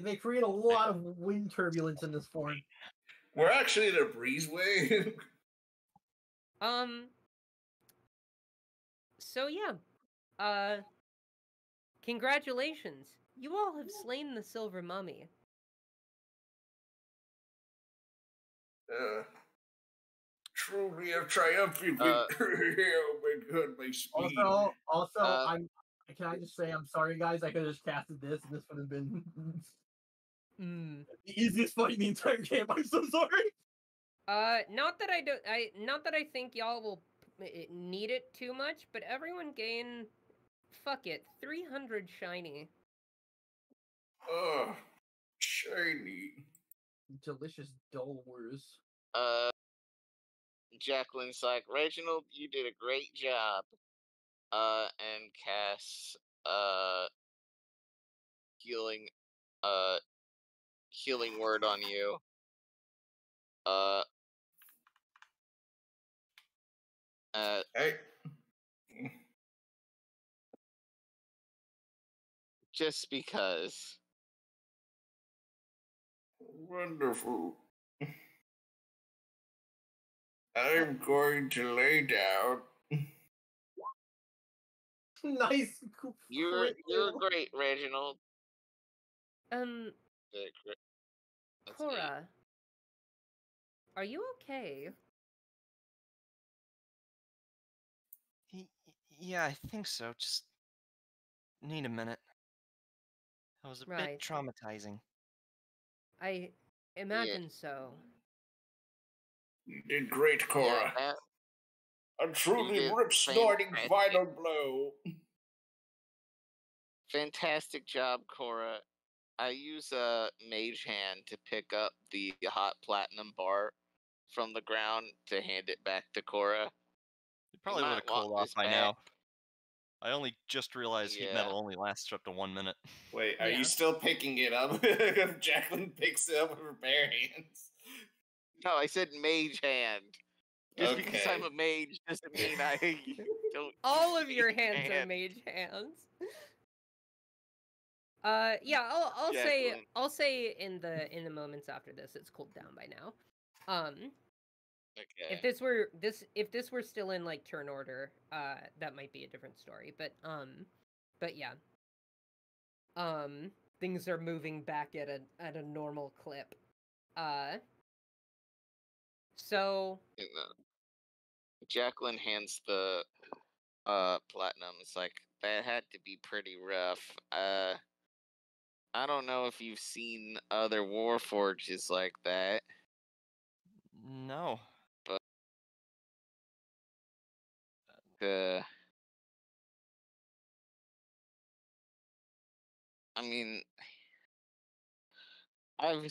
They create a lot of wind turbulence in this form. We're actually in a breezeway. So yeah. Congratulations. You all have slain the silver mummy. True, we have triumphant victory. Oh my god, my speed. Also, can I just say I'm sorry, guys. I could have just casted this, and this would have been the easiest fight in the entire game. I'm so sorry. Not that I think y'all will need it too much, but everyone gain, fuck it, 300 shiny. Oh, shiny. Delicious Dulwers. Jacqueline's like, Reginald, you did a great job. And casts healing word on you. Hey. Just because. Wonderful. I'm going to lay down. Nice. You're great, Reginald. Cora, are you okay? Yeah, I think so. Just need a minute. That was a Right. bit traumatizing. I imagine so. You did great, Cora. Yeah, A truly did rip-snorting fantastic. final blow. Fantastic job, Cora. I use a mage hand to pick up the hot platinum bar from the ground to hand it back to Cora. You probably might would have want cooled off this by back. now. I only just realized heat Yeah. metal only lasts up to 1 minute. Wait, are Yeah. you still picking it up? Jacqueline picks it up with her bare hands. No, I said mage hand. Just because I'm Okay. a mage doesn't mean I don't. All use of your mage hands are hand. mage hands. Yeah, Jacqueline. I'll say in the moments after this, it's cooled down by now. Okay. If this were still in like turn order, that might be a different story. But yeah. Things are moving back at a normal clip. So Jacqueline hands the platinum. It's like, that had to be pretty rough. I don't know if you've seen other Warforges like that. No. But I mean, I'll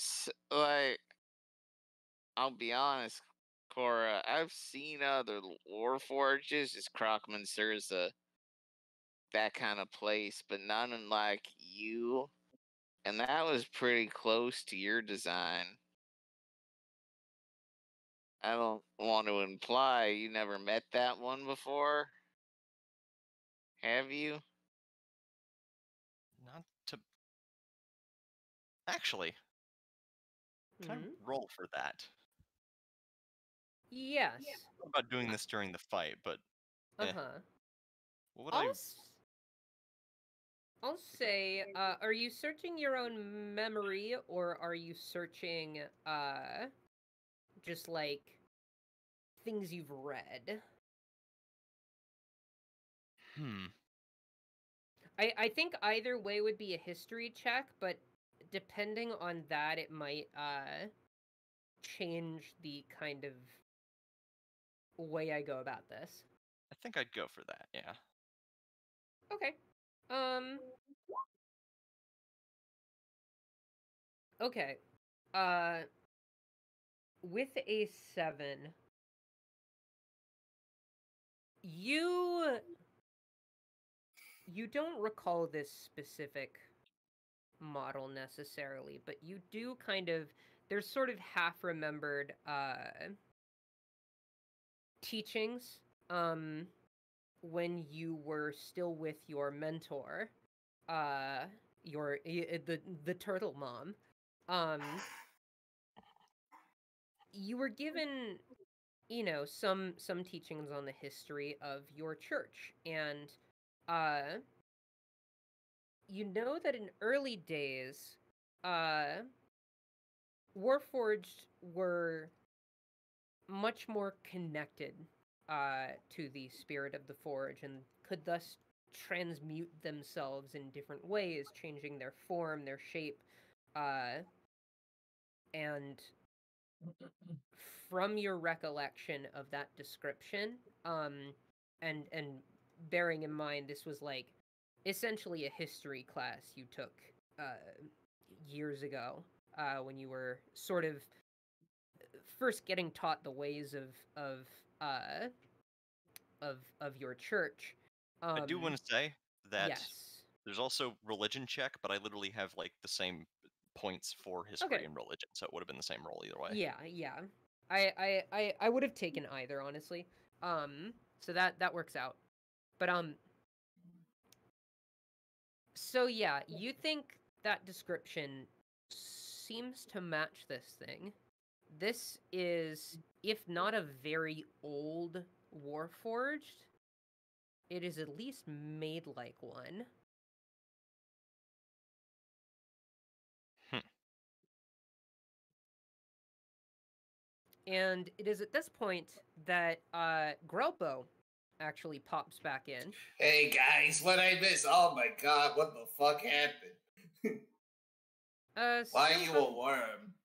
be honest, Cora, I've seen other Warforges, just Krokman Surza, that kind of place, but none like you. And that was pretty close to your design. I don't want to imply you never met that one before. Have you? Not to... Actually, can I roll for that? yes. I don't know about doing this during the fight, but what would I'll say, are you searching your own memory, or are you searching, just like things you've read? I think either way would be a history check, but depending on that, it might change the kind of way I go about this. I think I'd go for that. Yeah. Okay. Okay. With a 7, you don't recall this specific model necessarily, but you do kind of, there's sort of half-remembered teachings when you were still with your mentor, the turtle mom. You were given, you know, some teachings on the history of your church, and you know that in early days, Warforged were much more connected to the spirit of the Forge and could thus transmute themselves in different ways, changing their form, their shape, and from your recollection of that description, and bearing in mind this was like essentially a history class you took years ago, when you were sort of first getting taught the ways of your church. I do want to say that Yes. there's also religion check, but I literally have like the same points for history Okay. and religion, so it would have been the same roll either way. Yeah. I would have taken either, honestly. So that works out. But so yeah, you think that description seems to match this thing. This is, if not a very old Warforged, it is at least made like one. And it is at this point that Grelpo actually pops back in. Hey guys, what I miss? Oh my god, what the fuck happened? Why are you a worm?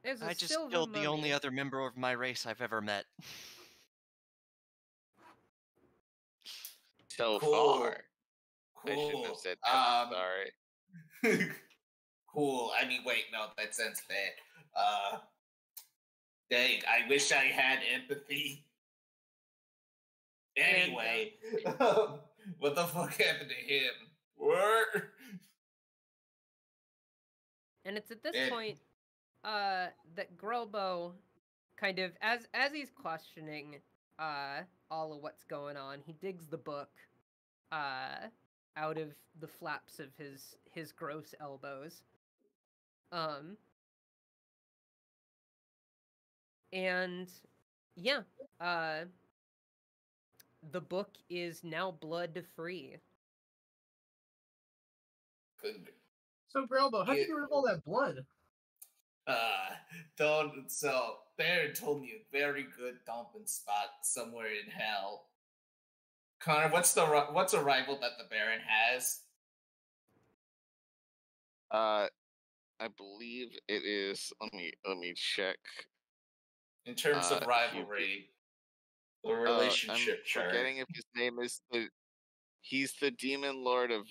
There's a I just silver killed the only mummy. other member of my race I've ever met. So Cool. far. I shouldn't have Cool. said that. Sorry. Cool. I mean, wait, no, that sounds bad. Dang, I wish I had empathy. Anyway, what the fuck happened to him? What? And it's at this point that Grelbo kind of, as he's questioning all of what's going on, he digs the book out of the flaps of his gross elbows. And yeah, the book is now blood free. Good. So, Grelbo, how'd you get rid of all that blood? So Baron told me a very good dumping spot somewhere in hell. Connor, what's a rival that the Baron has? I believe it is. Let me check. In terms of rivalry, the relationship I'm forgetting if his name is he's the demon lord of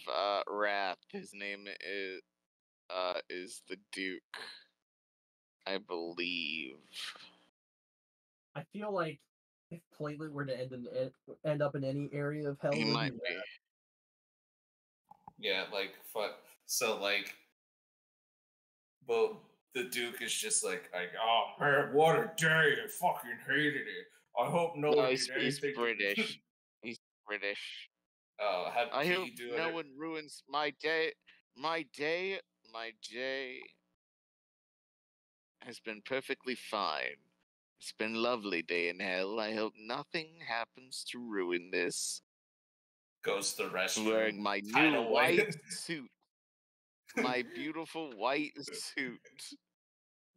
wrath. His name is the Duke, I believe. I feel like if Platelet were to end up in any area of hell, He it would might be be. that. Yeah, like fuck. So like, well, the Duke is just like, oh man, what a day! I fucking hated it. I hope no one did anything. He's British. He's British. Oh, how I did hope he do no it? one ruins my day. My day has been perfectly fine. It's been a lovely day in hell. I hope nothing happens to ruin this. Goes to the restroom. Wearing my new white suit. My beautiful white suit.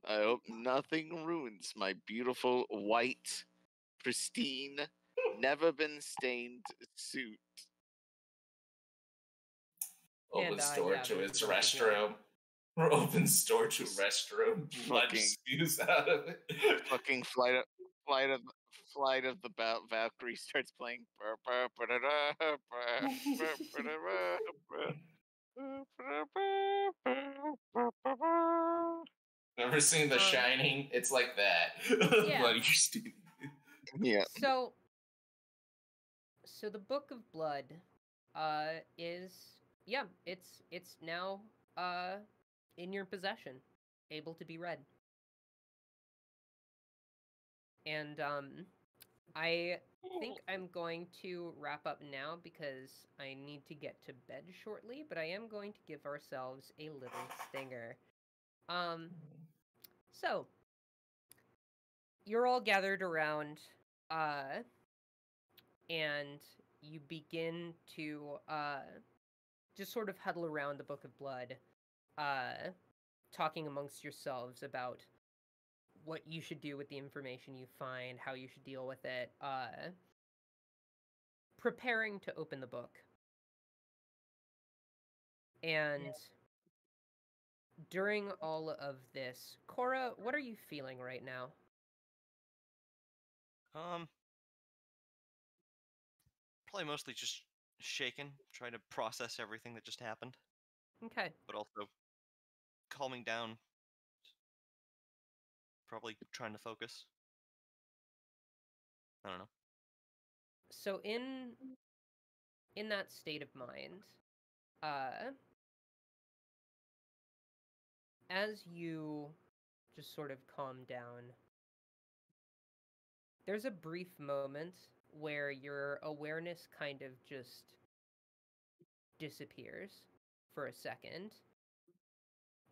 I hope nothing ruins my beautiful white, pristine, never been stained suit. Opens door to there's his a bunch of restroom. Opens door to restroom. Blood Fucking- spews out of it. Fucking Flight of the Valkyrie starts playing. Ever seen The Shining? It's like that. Yeah. Bloody stupid. Yeah. So the Book of Blood is it's now in your possession, able to be read. And I think I'm going to wrap up now because I need to get to bed shortly, but I am going to give ourselves a little stinger. So you're all gathered around and you begin to just sort of huddle around the Book of Blood, talking amongst yourselves about what you should do with the information you find, how you should deal with it, preparing to open the book. And during all of this, Cora, what are you feeling right now? Probably mostly just shaken, trying to process everything that just happened, Okay. but also calming down. Probably trying to focus. I don't know. So in that state of mind, as you just sort of calm down, there's a brief moment where your awareness kind of just disappears for a second.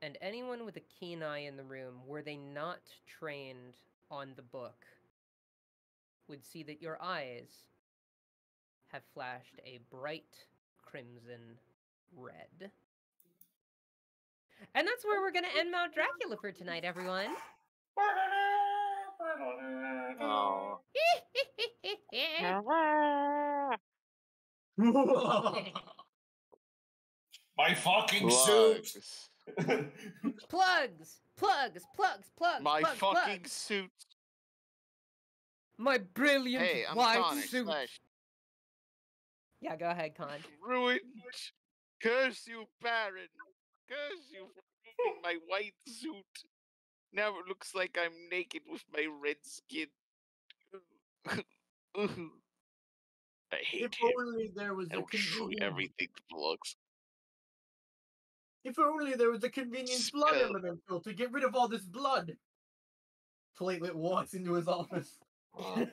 And anyone with a keen eye in the room, were they not trained on the book, would see that your eyes have flashed a bright crimson red. And that's where we're going to end Mount Dracula for tonight, everyone. Oh. My fucking suit! Plugs! My plugs, fucking plugs. suit. My brilliant Hey, I'm white Connor suit. slash Yeah, go ahead, Con. ruined. Curse you, Baron. Curse you for ruining my white suit. Now it looks like I'm naked with my red skin. I hate If him. only there was I'll a destroy convenient. everything that looks. If only there was a convenient blood Spell. elemental to get rid of all this blood. Platelet walks into his office. I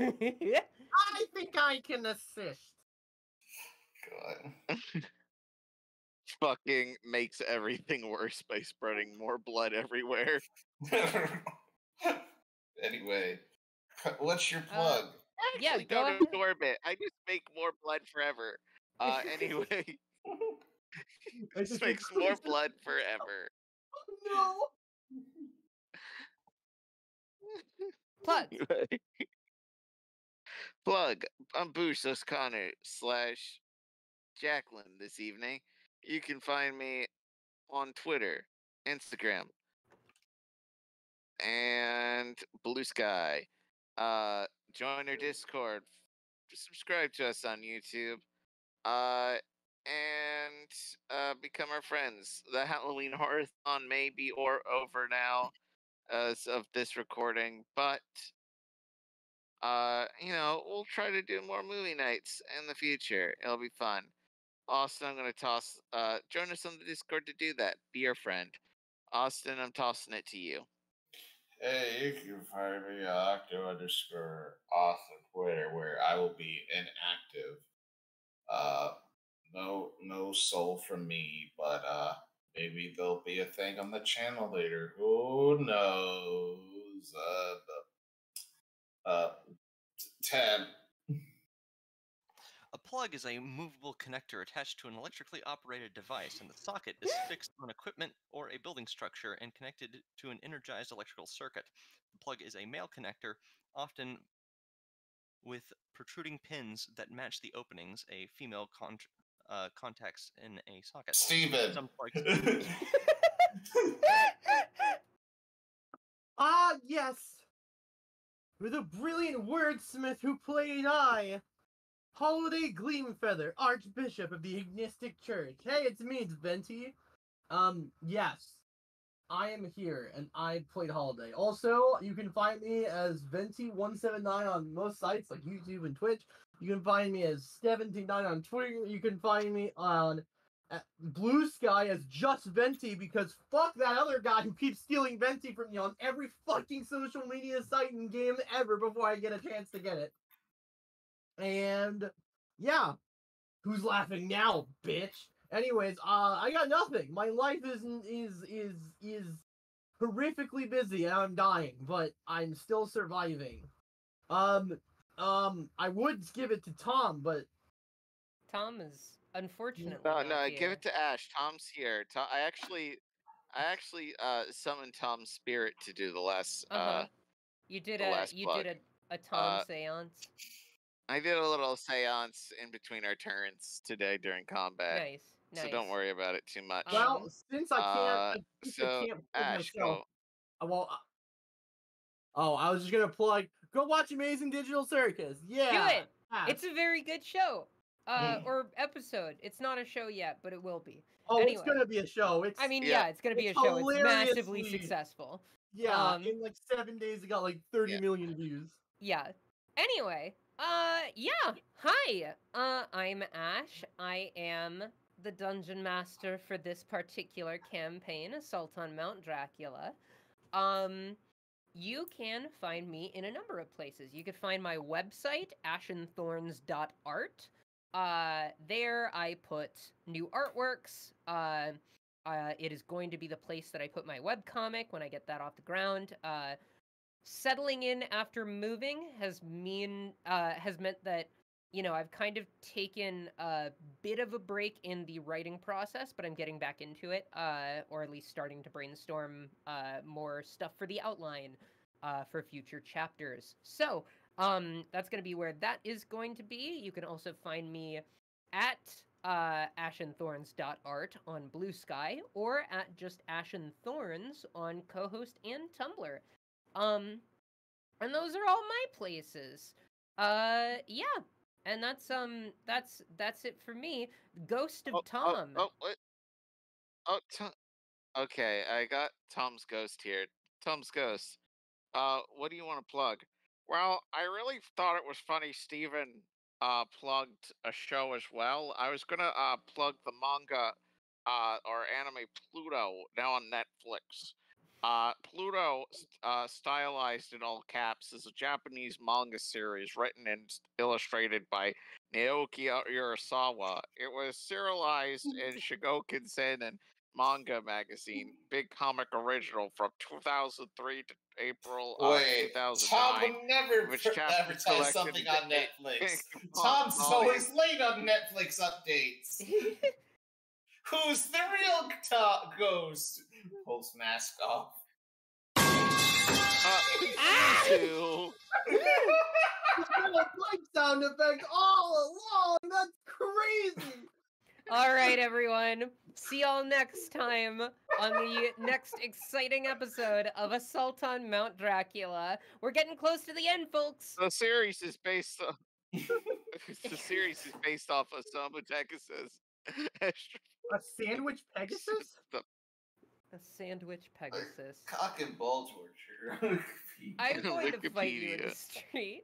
think I can assist. God. Fucking makes everything worse by spreading more blood everywhere. Anyway, what's your plug? Yeah, Actually, go don't ahead. absorb it. I just make more blood forever. Anyway, It just makes more blood forever. No. Plugs. Anyway. Plug. I'm Boostos Connor slash Jacqueline this evening. You can find me on Twitter, Instagram, and Blue Sky. Join our Discord. Subscribe to us on YouTube. And become our friends. The Halloween Horathon may be over now as of this recording, but we'll try to do more movie nights in the future. It'll be fun. Austin, I'm gonna toss join us on the Discord to do that. Be our friend. Austin, I'm tossing it to you. Hey, you can find me Octo_Austin Twitter, where I will be inactive. No soul from me, but maybe there'll be a thing on the channel later. Who knows? Tab. A plug is a movable connector attached to an electrically operated device, and the socket is fixed on equipment or a building structure and connected to an energized electrical circuit. The plug is a male connector, often with protruding pins that match the openings. A female contacts in a socket. Steven. Some like Ah, yes! With a brilliant wordsmith who played I, Holiday Gleamfeather, Archbishop of the Ignistic Church. Hey, it's me, it's Venti. Yes. I am here, and I played Holiday. Also, you can find me as Venti179 on most sites, like YouTube and Twitch. You can find me as Steventy9 on Twitter. You can find me on Blue Sky as just Venti, because fuck that other guy who keeps stealing Venti from me on every fucking social media site and game ever before I get a chance to get it. And yeah, who's laughing now, bitch? Anyways, I got nothing. My life is horrifically busy and I'm dying, but I'm still surviving. I would give it to Tom, but Tom is unfortunately No, not no, here. give it to Ashe. Tom's here. I actually summoned Tom's spirit to do the last You did the last plug. a Tom seance. I did a little seance in between our turns today during combat. Nice. So don't worry about it too much. well, since I can't, so I can't plug Ashe, myself. go. Well, I was just gonna plug. Go watch Amazing Digital Circus. Yeah, do it. It's a very good show. Or episode. It's not a show yet, but it will be. Oh, anyway. It's gonna be a show. It's. I mean, yeah, it's gonna be a it's show. It's massively hilariously- successful. Yeah, in like 7 days, it got like 30 million views. Yeah. Anyway, yeah. Hi. I'm Ashe. I am the dungeon master for this particular campaign, Assault on Mount Dracula. You can find me in a number of places. You could find my website, ashenthorns.art. There I put new artworks. It is going to be the place that I put my webcomic when I get that off the ground. Settling in after moving has meant that, I've kind of taken a bit of a break in the writing process, but I'm getting back into it, or at least starting to brainstorm more stuff for the outline for future chapters. So, that's going to be where that is going to be. You can also find me at ashenthorns.art on Blue Sky, or at just ashenthorns on co-host and Tumblr. And those are all my places. Yeah. And that's it for me. Ghost of Tom. What? Okay, I got Tom's ghost here. Tom's ghost. What do you want to plug? Well, I really thought it was funny Steven plugged a show as well. I was gonna plug the manga or anime Pluto, now on Netflix. Pluto, stylized in all caps, is a Japanese manga series written and illustrated by Naoki Urasawa. It was serialized in Shigoken Seinen manga magazine, big comic original from 2003 to April 2009. Tom would never which chapters advertise collected something on eight Netflix. volumes. Tom's always late on Netflix updates. Who's the real ghost? Pulls mask off. Two. It's got a light sound effect all along. That's crazy. All right, everyone. See y'all next time on the next exciting episode of Assault on Mount Dracula. We're getting close to the end, folks. The series is based on off of Osamu Pegasus. A sandwich Pegasus? A sandwich Pegasus. Cock and ball torture. I'm going to fight you in the Wikipedia. street.